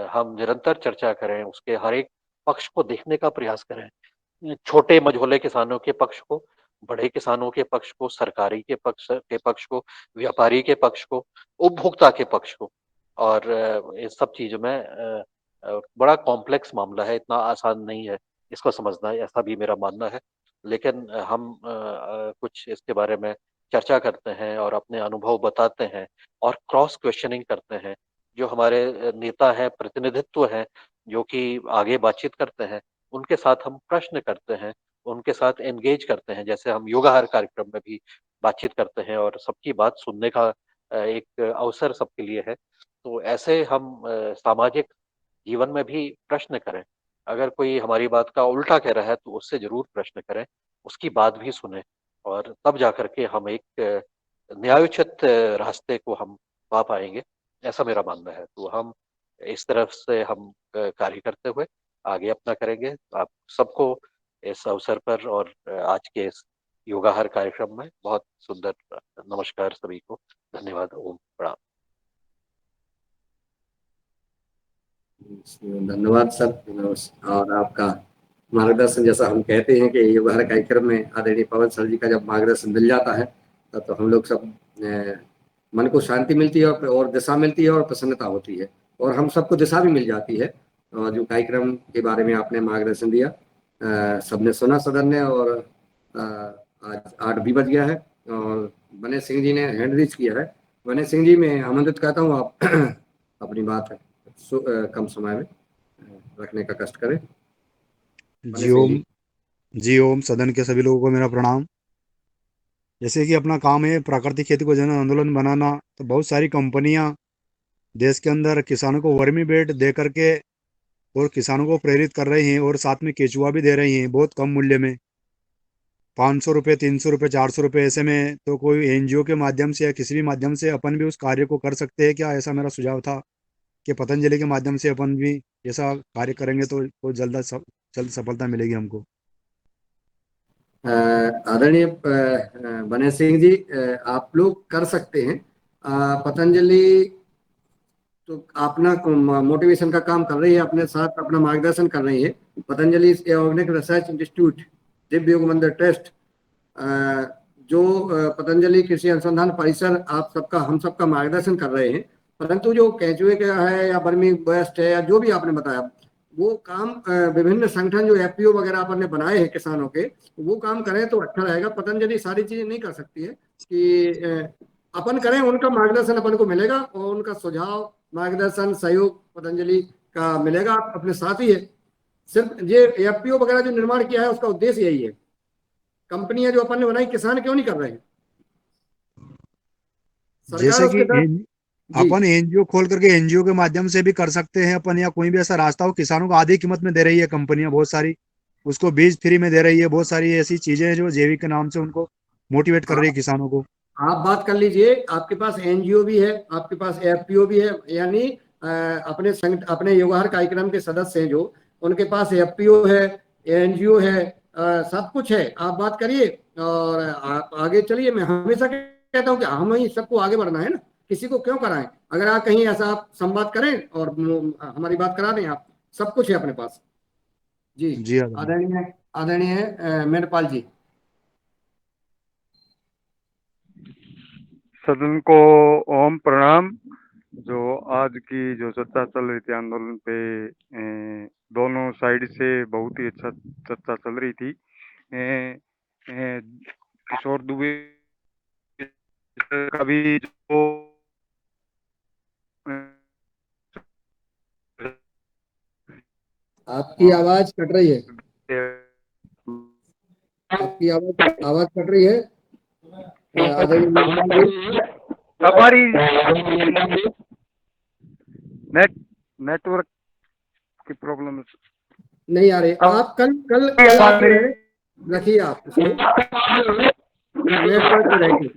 S6: हम निरंतर चर्चा करें, उसके हर एक पक्ष को देखने का प्रयास करें। छोटे मझोले किसानों के पक्ष को, बड़े किसानों के पक्ष को, सरकारी के पक्ष को, व्यापारी के पक्ष को, उपभोक्ता के पक्ष को और इस सब चीज़ में बड़ा कॉम्प्लेक्स मामला है, इतना आसान नहीं है इसको समझना, ऐसा भी मेरा मानना है। लेकिन हम कुछ इसके बारे में चर्चा करते हैं और अपने अनुभव बताते हैं और क्रॉस क्वेश्चनिंग करते हैं। जो हमारे नेता हैं, प्रतिनिधित्व हैं, जो कि आगे बातचीत करते हैं, उनके साथ हम प्रश्न करते हैं, उनके साथ एंगेज करते हैं। जैसे हम योगाहार कार्यक्रम में भी बातचीत करते हैं और सबकी बात सुनने का एक अवसर सबके लिए है। तो ऐसे हम सामाजिक जीवन में भी प्रश्न करें। अगर कोई हमारी बात का उल्टा कह रहा है तो उससे ज़रूर प्रश्न करें, उसकी बात भी सुनें और तब जाकर के हम एक न्यायोचित रास्ते को हम पा पाएँगे, ऐसा मेरा मानना है। तो हम इस तरफ से हम कार्य करते हुए आगे अपना करेंगे। आप सबको इस अवसर पर और आज के इस योगाहार कार्यक्रम में बहुत सुंदर नमस्कार सभी को। धन्यवाद। ओम प्रणाम।
S2: धन्यवाद सर। और आपका मार्गदर्शन, जैसा हम कहते हैं कि योगाहार कार्यक्रम में आदरणीय पवन सर जी का जब मार्गदर्शन मिल जाता है तब तो हम लोग सब मन को शांति मिलती है और दिशा मिलती है और प्रसन्नता होती है और हम सबको दिशा भी मिल जाती है। और जो कार्यक्रम के बारे में आपने मार्गदर्शन दिया, सबने सुना सदन ने और आज 8 भी बज गया है और बने सिंह जी ने हैंड रेज किया है। बने सिंह जी, मैं आमंत्रित करता हूँ आप अपनी बात कम समय में रखने का कष्ट करें। बने
S7: जी
S2: सिंह
S7: ओम। जी ओम। सदन के सभी लोगों को मेरा प्रणाम। जैसे कि अपना काम है प्राकृतिक खेती को जन आंदोलन बनाना, तो बहुत सारी कंपनियां देश के अंदर किसानों को वर्मी बेड दे करके और किसानों को प्रेरित कर रही हैं और साथ में केचुआ भी दे रही हैं बहुत कम मूल्य में, 500 रुपये, 300 रुपये, 400 रुपये। ऐसे में तो कोई एनजीओ के माध्यम से या किसी भी माध्यम से अपन भी उस कार्य को कर सकते हैं क्या? ऐसा मेरा सुझाव था कि पतंजलि के माध्यम से अपन भी ऐसा कार्य करेंगे तो जल्द सफलता मिलेगी हमको।
S2: आदरणीय बने सिंह जी, आप लोग कर सकते हैं। पतंजलि तो अपना मोटिवेशन का काम कर रही है, अपने साथ अपना मार्गदर्शन कर रही है। Patanjali organic research institute, Divya योग मंदिर ट्रस्ट, जो पतंजलि कृषि अनुसंधान परिसर आप सबका, हम सबका मार्गदर्शन कर रहे हैं। परंतु जो केंचुए का है या बर्मी वेस्ट है या जो भी आपने बताया, वो काम विभिन्न संगठन जो एफपीओ वगैरह अपन ने बनाए हैं किसानों के, वो काम करें तो अच्छा रहेगा। पतंजलि सारी चीजें नहीं कर सकती है कि अपन करें, उनका मार्गदर्शन अपन को मिलेगा और उनका सुझाव, मार्गदर्शन, सहयोग पतंजलि का मिलेगा। अपने साथ ही है। सिर्फ ये एफपीओ वगैरह जो निर्माण किया है उसका उद्देश्य यही है। कंपनियां जो अपन ने बनाई, किसान क्यों नहीं कर रहे हैं? सरकार
S7: जैसे कि
S2: उसके तहत। जी,
S7: अपन एनजीओ खोल करके एनजीओ के माध्यम से भी कर सकते हैं अपन, या कोई भी ऐसा रास्ता हो। किसानों को आधी कीमत में दे रही है कंपनियां बहुत सारी, उसको बीज फ्री में दे रही है। बहुत सारी ऐसी चीजें हैं जो जैविक के नाम से उनको मोटिवेट कर रही है किसानों को।
S2: आप बात कर लीजिए। आपके पास एनजीओ भी है, आपके पास एफपीओ भी है, यानी अपने अपने योगाहार कार्यक्रम के सदस्य हैं जो, उनके पास एफपीओ है, एनजीओ है, सब कुछ है। आप बात करिए और आप आगे चलिए। मैं हमेशा कहता हूँ कि हम ही सबको आगे बढ़ना है ना, किसी को क्यों कराएं। अगर आप कहीं ऐसा आप संवाद करें और हमारी बात करा दें, आप सब कुछ है अपने पास। जी,
S7: जी आदरणीय।
S2: आदरणीय आदरणीय मेंढपाल जी।
S8: सदन को ओम प्रणाम। जो आज की जो चर्चा चल रही थी आंदोलन पे, दोनों साइड से बहुत ही अच्छा चर्चा चल रही थी। किशोर दुबे का भी जो
S2: आपकी आवाज कट रही है। आपकी आवाज कट रही है आदरणीय मेंढपाल जी।
S8: हमारी नेटवर्क की प्रॉब्लम
S2: नहीं आ रही। आप कल कल कल आके रखिए आप उसको नेटवर्क में रहिए।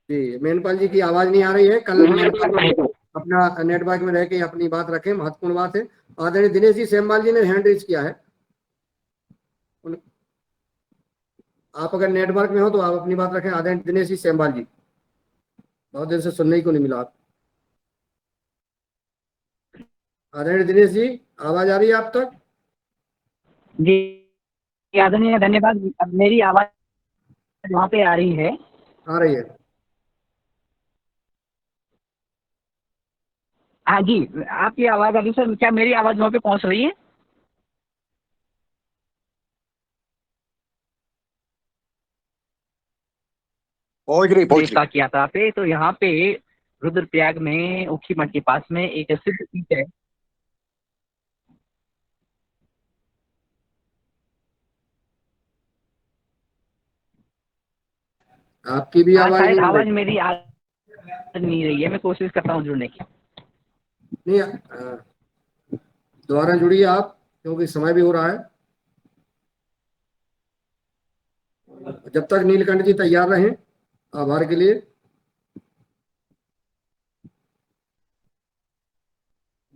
S2: जी, मेनपाल जी की आवाज नहीं आ रही है। कल मेनपाल जी अपना नेटवर्क में रह के अपनी बात रखें, महत्वपूर्ण बात है। आदरणीय दिनेश जी सेमवाल जी ने हैंड रेज किया है। आप अगर नेटवर्क में हो तो आप अपनी बात रखें। आदरणीय दिनेश जी सेमवाल जी, बहुत देर से सुनने को नहीं मिला आप। आदरणीय दिनेश जी, आवाज आ रही है आप तक?
S9: जी आदरणीय, धन्यवाद। अब मेरी आवाज वहाँ पे आ रही है?
S2: आ रही है।
S9: हाँ जी, आपकी आवाज आ रही है सर। क्या मेरी आवाज वहाँ पे पहुँच रही है?
S3: पहुंच रही
S9: का किया था पे, तो यहाँ पे रुद्रप्रयाग में उखी मठ के पास में एक सिद्ध पीठ है।
S2: आपकी भी
S9: हाँ,
S2: आवाज
S9: शायद
S2: नहीं आ
S9: आवाज
S2: रही।
S9: मेरी आ नहीं रही है। मैं कोशिश करता हूँ जुड़ने की।
S2: नहीं, दोबारा जुड़िए आप, क्योंकि समय भी हो रहा है। जब तक नीलकंठ जी तैयार रहें आभार के लिए।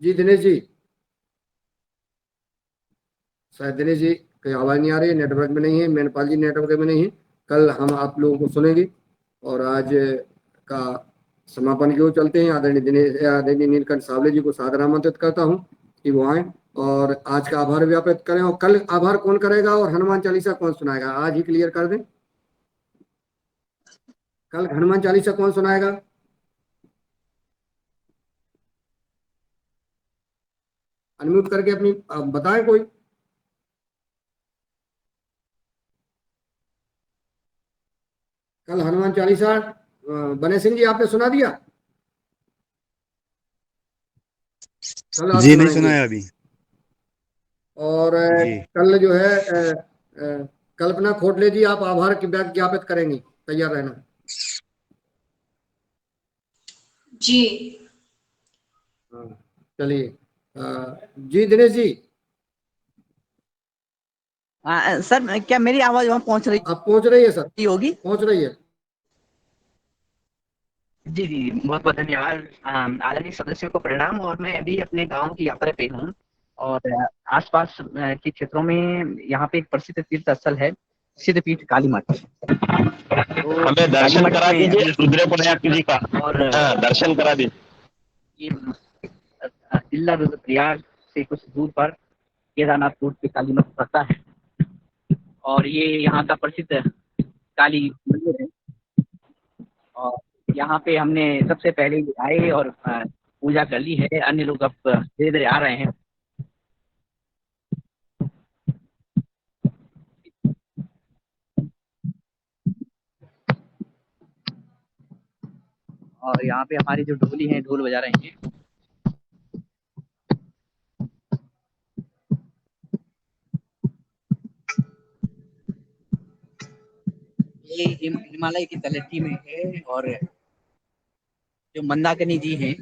S2: जी दिनेश जी, शायद दिनेश जी की आवाज नहीं आ रही है, नेटवर्क में नहीं है। मेनपाल जी नेटवर्क में नहीं है। कल हम आप लोगों को सुनेंगे। और आज का समापन की ओर चलते हैं। आदरणीय नीलकंठ सावले जी को सादर आमंत्रित करता हूँ कि वो आए और आज का आभार व्यापित करें। और कल आभार कौन करेगा और हनुमान चालीसा कौन सुनाएगा, आज ही क्लियर कर दें। कल हनुमान चालीसा कौन सुनाएगा? अनम्यूट करके अपनी बताएं कोई। कल हनुमान चालीसा बने सिंह जी आपने सुना दिया? कल आप
S7: जी नहीं
S2: सुनाएंगे।
S7: सुनाया अभी।
S2: और
S7: जी
S2: कल जो है कल्पना खोटले जी आप आभार की ज्ञापित करेंगी, तैयार रहना।
S10: जी
S2: हाँ, चलिए। जी दिनेश जी,
S9: सर, क्या मेरी आवाज वहाँ पहुँच रही
S2: आप पहुंच रही है सर,
S9: होगी?
S2: पहुंच रही है।
S9: जी जी, बहुत बहुत धन्यवाद। आदरणीय सदस्यों को प्रणाम। और मैं अभी अपने गांव की यात्रा पे हूँ और आसपास के क्षेत्रों में यहाँ पे एक प्रसिद्ध तीर्थ स्थल है, सिद्धपीठ काली मठ। तो
S11: हमें दर्शन
S9: काली मठ
S11: करा
S9: में
S11: दीजिए
S9: अभी
S11: रुद्रप्रयाग जी का।
S9: और
S11: हाँ, दर्शन करा दीजिए।
S9: ये जिला रुद्रप्रयाग से कुछ दूर पर केदारनाथ रोड पे काली मठ पड़ता है। और ये यहाँ का प्रसिद्ध काली मंदिर है। और यहाँ पे हमने सबसे पहले आए और पूजा कर ली है। अन्य लोग अब धीरे धीरे आ रहे हैं। और यहाँ पे हमारी जो ढोली है ढोल बजा रहे हैं। ये हिमालय की तलहटी में है और जो मंदाकिनी जी हैं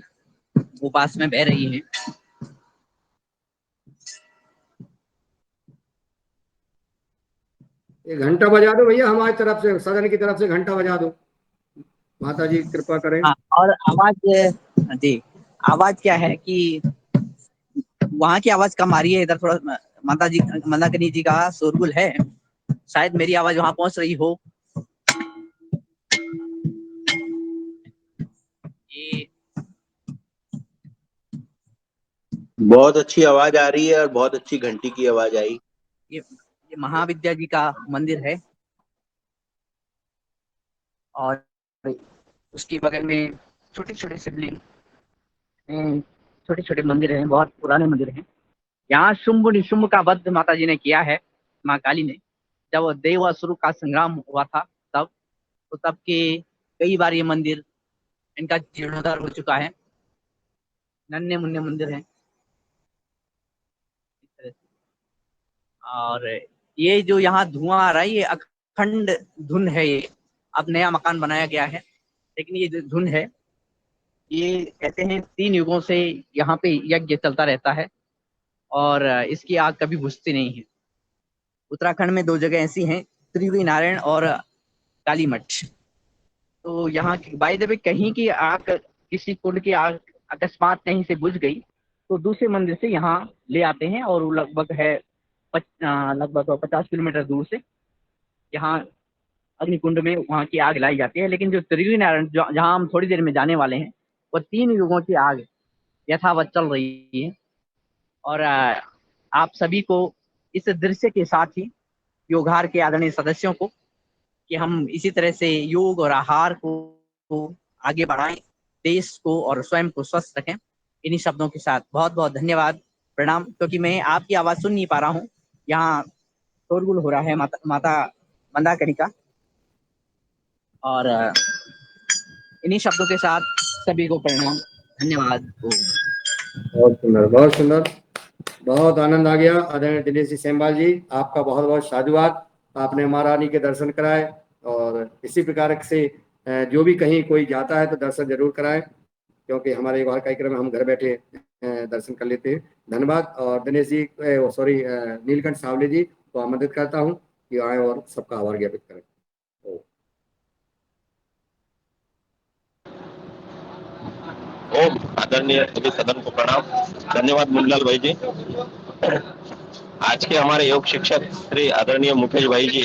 S9: वो पास में बह रही हैं।
S2: ये घंटा बजा दो भैया, हमारी तरफ से सदन की तरफ से घंटा बजा दो, माता जी कृपा करें।
S9: हाँ, और आवाज जी, आवाज क्या है कि वहाँ की आवाज कम आ रही है। इधर थोड़ा माता जी मंदाकिनी जी का शोरगुल है। शायद मेरी आवाज वहाँ पहुँच रही हो। ये
S11: बहुत अच्छी आवाज आ रही है और बहुत अच्छी घंटी की आवाज आई।
S9: ये महाविद्या जी का मंदिर है और उसके बगल में छोटे छोटे शिवलिंग, छोटे छोटे मंदिर हैं, बहुत पुराने मंदिर हैं। यहाँ शुंभ निशुंभ का वध माता जी ने किया है, माँ काली ने। जब देवासुर का संग्राम हुआ था तब, तो तब के कई बार ये मंदिर इनका जीर्णोद्धार हो चुका है। नन्हे मुन्ने मंदिर हैं इस तरह से। और ये जो यहाँ धुआं आ रहा है ये अखंड धुन है। ये अब नया मकान बनाया गया है लेकिन ये जो धुन है ये कहते हैं 3 युगों से यहाँ पे यज्ञ चलता रहता है और इसकी आग कभी बुझती नहीं है। उत्तराखंड में 2 जगह ऐसी हैं, त्रिवेणी नारायण और कालीमठ। तो यहाँ बाय द वे कहीं की आग, किसी कुंड की आग अकस्मात कहीं से बुझ गई तो दूसरे मंदिर से यहाँ ले आते हैं और वो लगभग 50 किलोमीटर दूर से यहाँ अग्निकुंड में वहाँ की आग लाई जाती है। लेकिन जो त्रिवेणी नारायण जहाँ हम थोड़ी देर में जाने वाले हैं, वो 3 युगों की आग यथावत चल रही है। और आप सभी को इस दृश्य के साथ ही योगहार के आदरणीय सदस्यों को कि हम इसी तरह से योग और आहार को आगे बढ़ाएं, देश को और स्वयं को स्वस्थ रखें। इन्हीं शब्दों के साथ बहुत बहुत धन्यवाद, प्रणाम। क्योंकि मैं आपकी आवाज़ सुन नहीं पा रहा हूँ, यहाँ शोरगुल हो रहा है माता मंदाकिनी का। और इन्हीं शब्दों के साथ सभी को प्रणाम, धन्यवाद।
S2: बहुत सुंदर, बहुत सुंदर, बहुत आनंद आ गया। आदरणीय दिनेश जी सेमवाल जी, आपका बहुत बहुत साधुवाद। आपने महारानी के दर्शन कराए और इसी प्रकार से जो भी कहीं कोई जाता है तो दर्शन जरूर कराएं, क्योंकि हमारे व्यवहार कार्यक्रम में हम घर बैठे दर्शन कर लेते हैं। धन्यवाद। और दिनेश जी, सॉरी, नीलकंठ सावले जी को आमंत्रित करता हूँ कि आए और सबका आभार ज्ञापित करें।
S10: ओम आदरणीय सभी सदन को प्रणाम। धन्यवाद मुन्नालाल भाई जी। आज के हमारे योग शिक्षक श्री आदरणीय मुकेश भाई जी,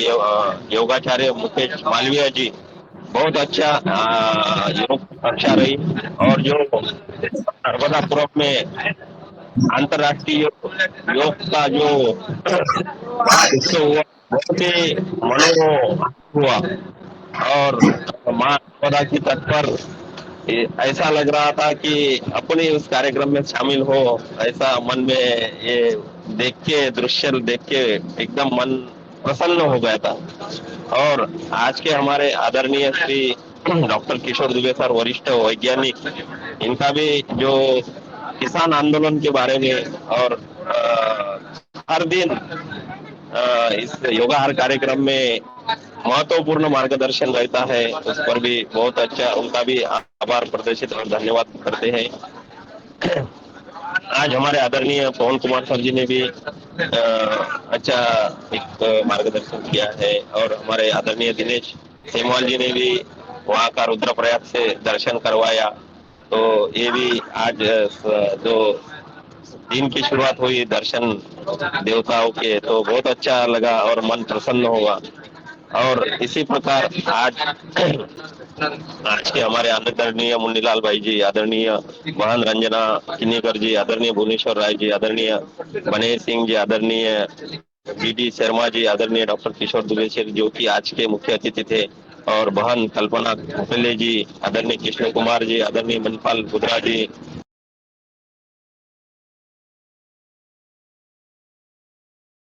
S10: योगाचार्य मुकेश मालवीय जी, बहुत अच्छा योग कक्षा रही। और जो नर्मदापुरम में अंतर्राष्ट्रीय योग का जो बड़ा उत्सव हुआ, बहुत ही मनोरम हुआ। और मां नर्मदा की तट पर ऐसा लग रहा था कि अपने उस कार्यक्रम में शामिल हो, ऐसा मन में ये देख के, दृश्य देख के एकदम मन प्रसन्न हो गया था। और आज के हमारे आदरणीय श्री डॉक्टर किशोर दुबे सर, वरिष्ठ वैज्ञानिक, इनका भी जो किसान आंदोलन के बारे में और हर दिन इस योगाहार कार्यक्रम में महत्वपूर्ण मार्गदर्शन रहता है, उस पर भी बहुत अच्छा उनका भी आभार प्रदर्शित और धन्यवाद करते हैं। आज हमारे आदरणीय पवन कुमार सर जी ने भी अच्छा एक मार्गदर्शन किया है और हमारे आदरणीय दिनेश सेमवाल जी ने भी वहाँ का रुद्रप्रयाग से दर्शन करवाया। तो ये भी आज जो दिन की शुरुआत हुई दर्शन देवताओं के, तो बहुत अच्छा लगा और मन प्रसन्न हुआ। और इसी प्रकार आज के हमारे आदरणीय मुन्नीलाल भाई जी, आदरणीय महान रंजना किन्नीकर जी, आदरणीय भुवनेश्वर राय जी, आदरणीय बनेर सिंह जी, आदरणीय बीडी शर्मा जी, आदरणीय डॉक्टर किशोर दुबे सर जो कि आज के मुख्य अतिथि थे, और बहन कल्पना कुपेले जी, आदरणीय कृष्ण कुमार जी, आदरणीय मनपाल बुद्रा जी,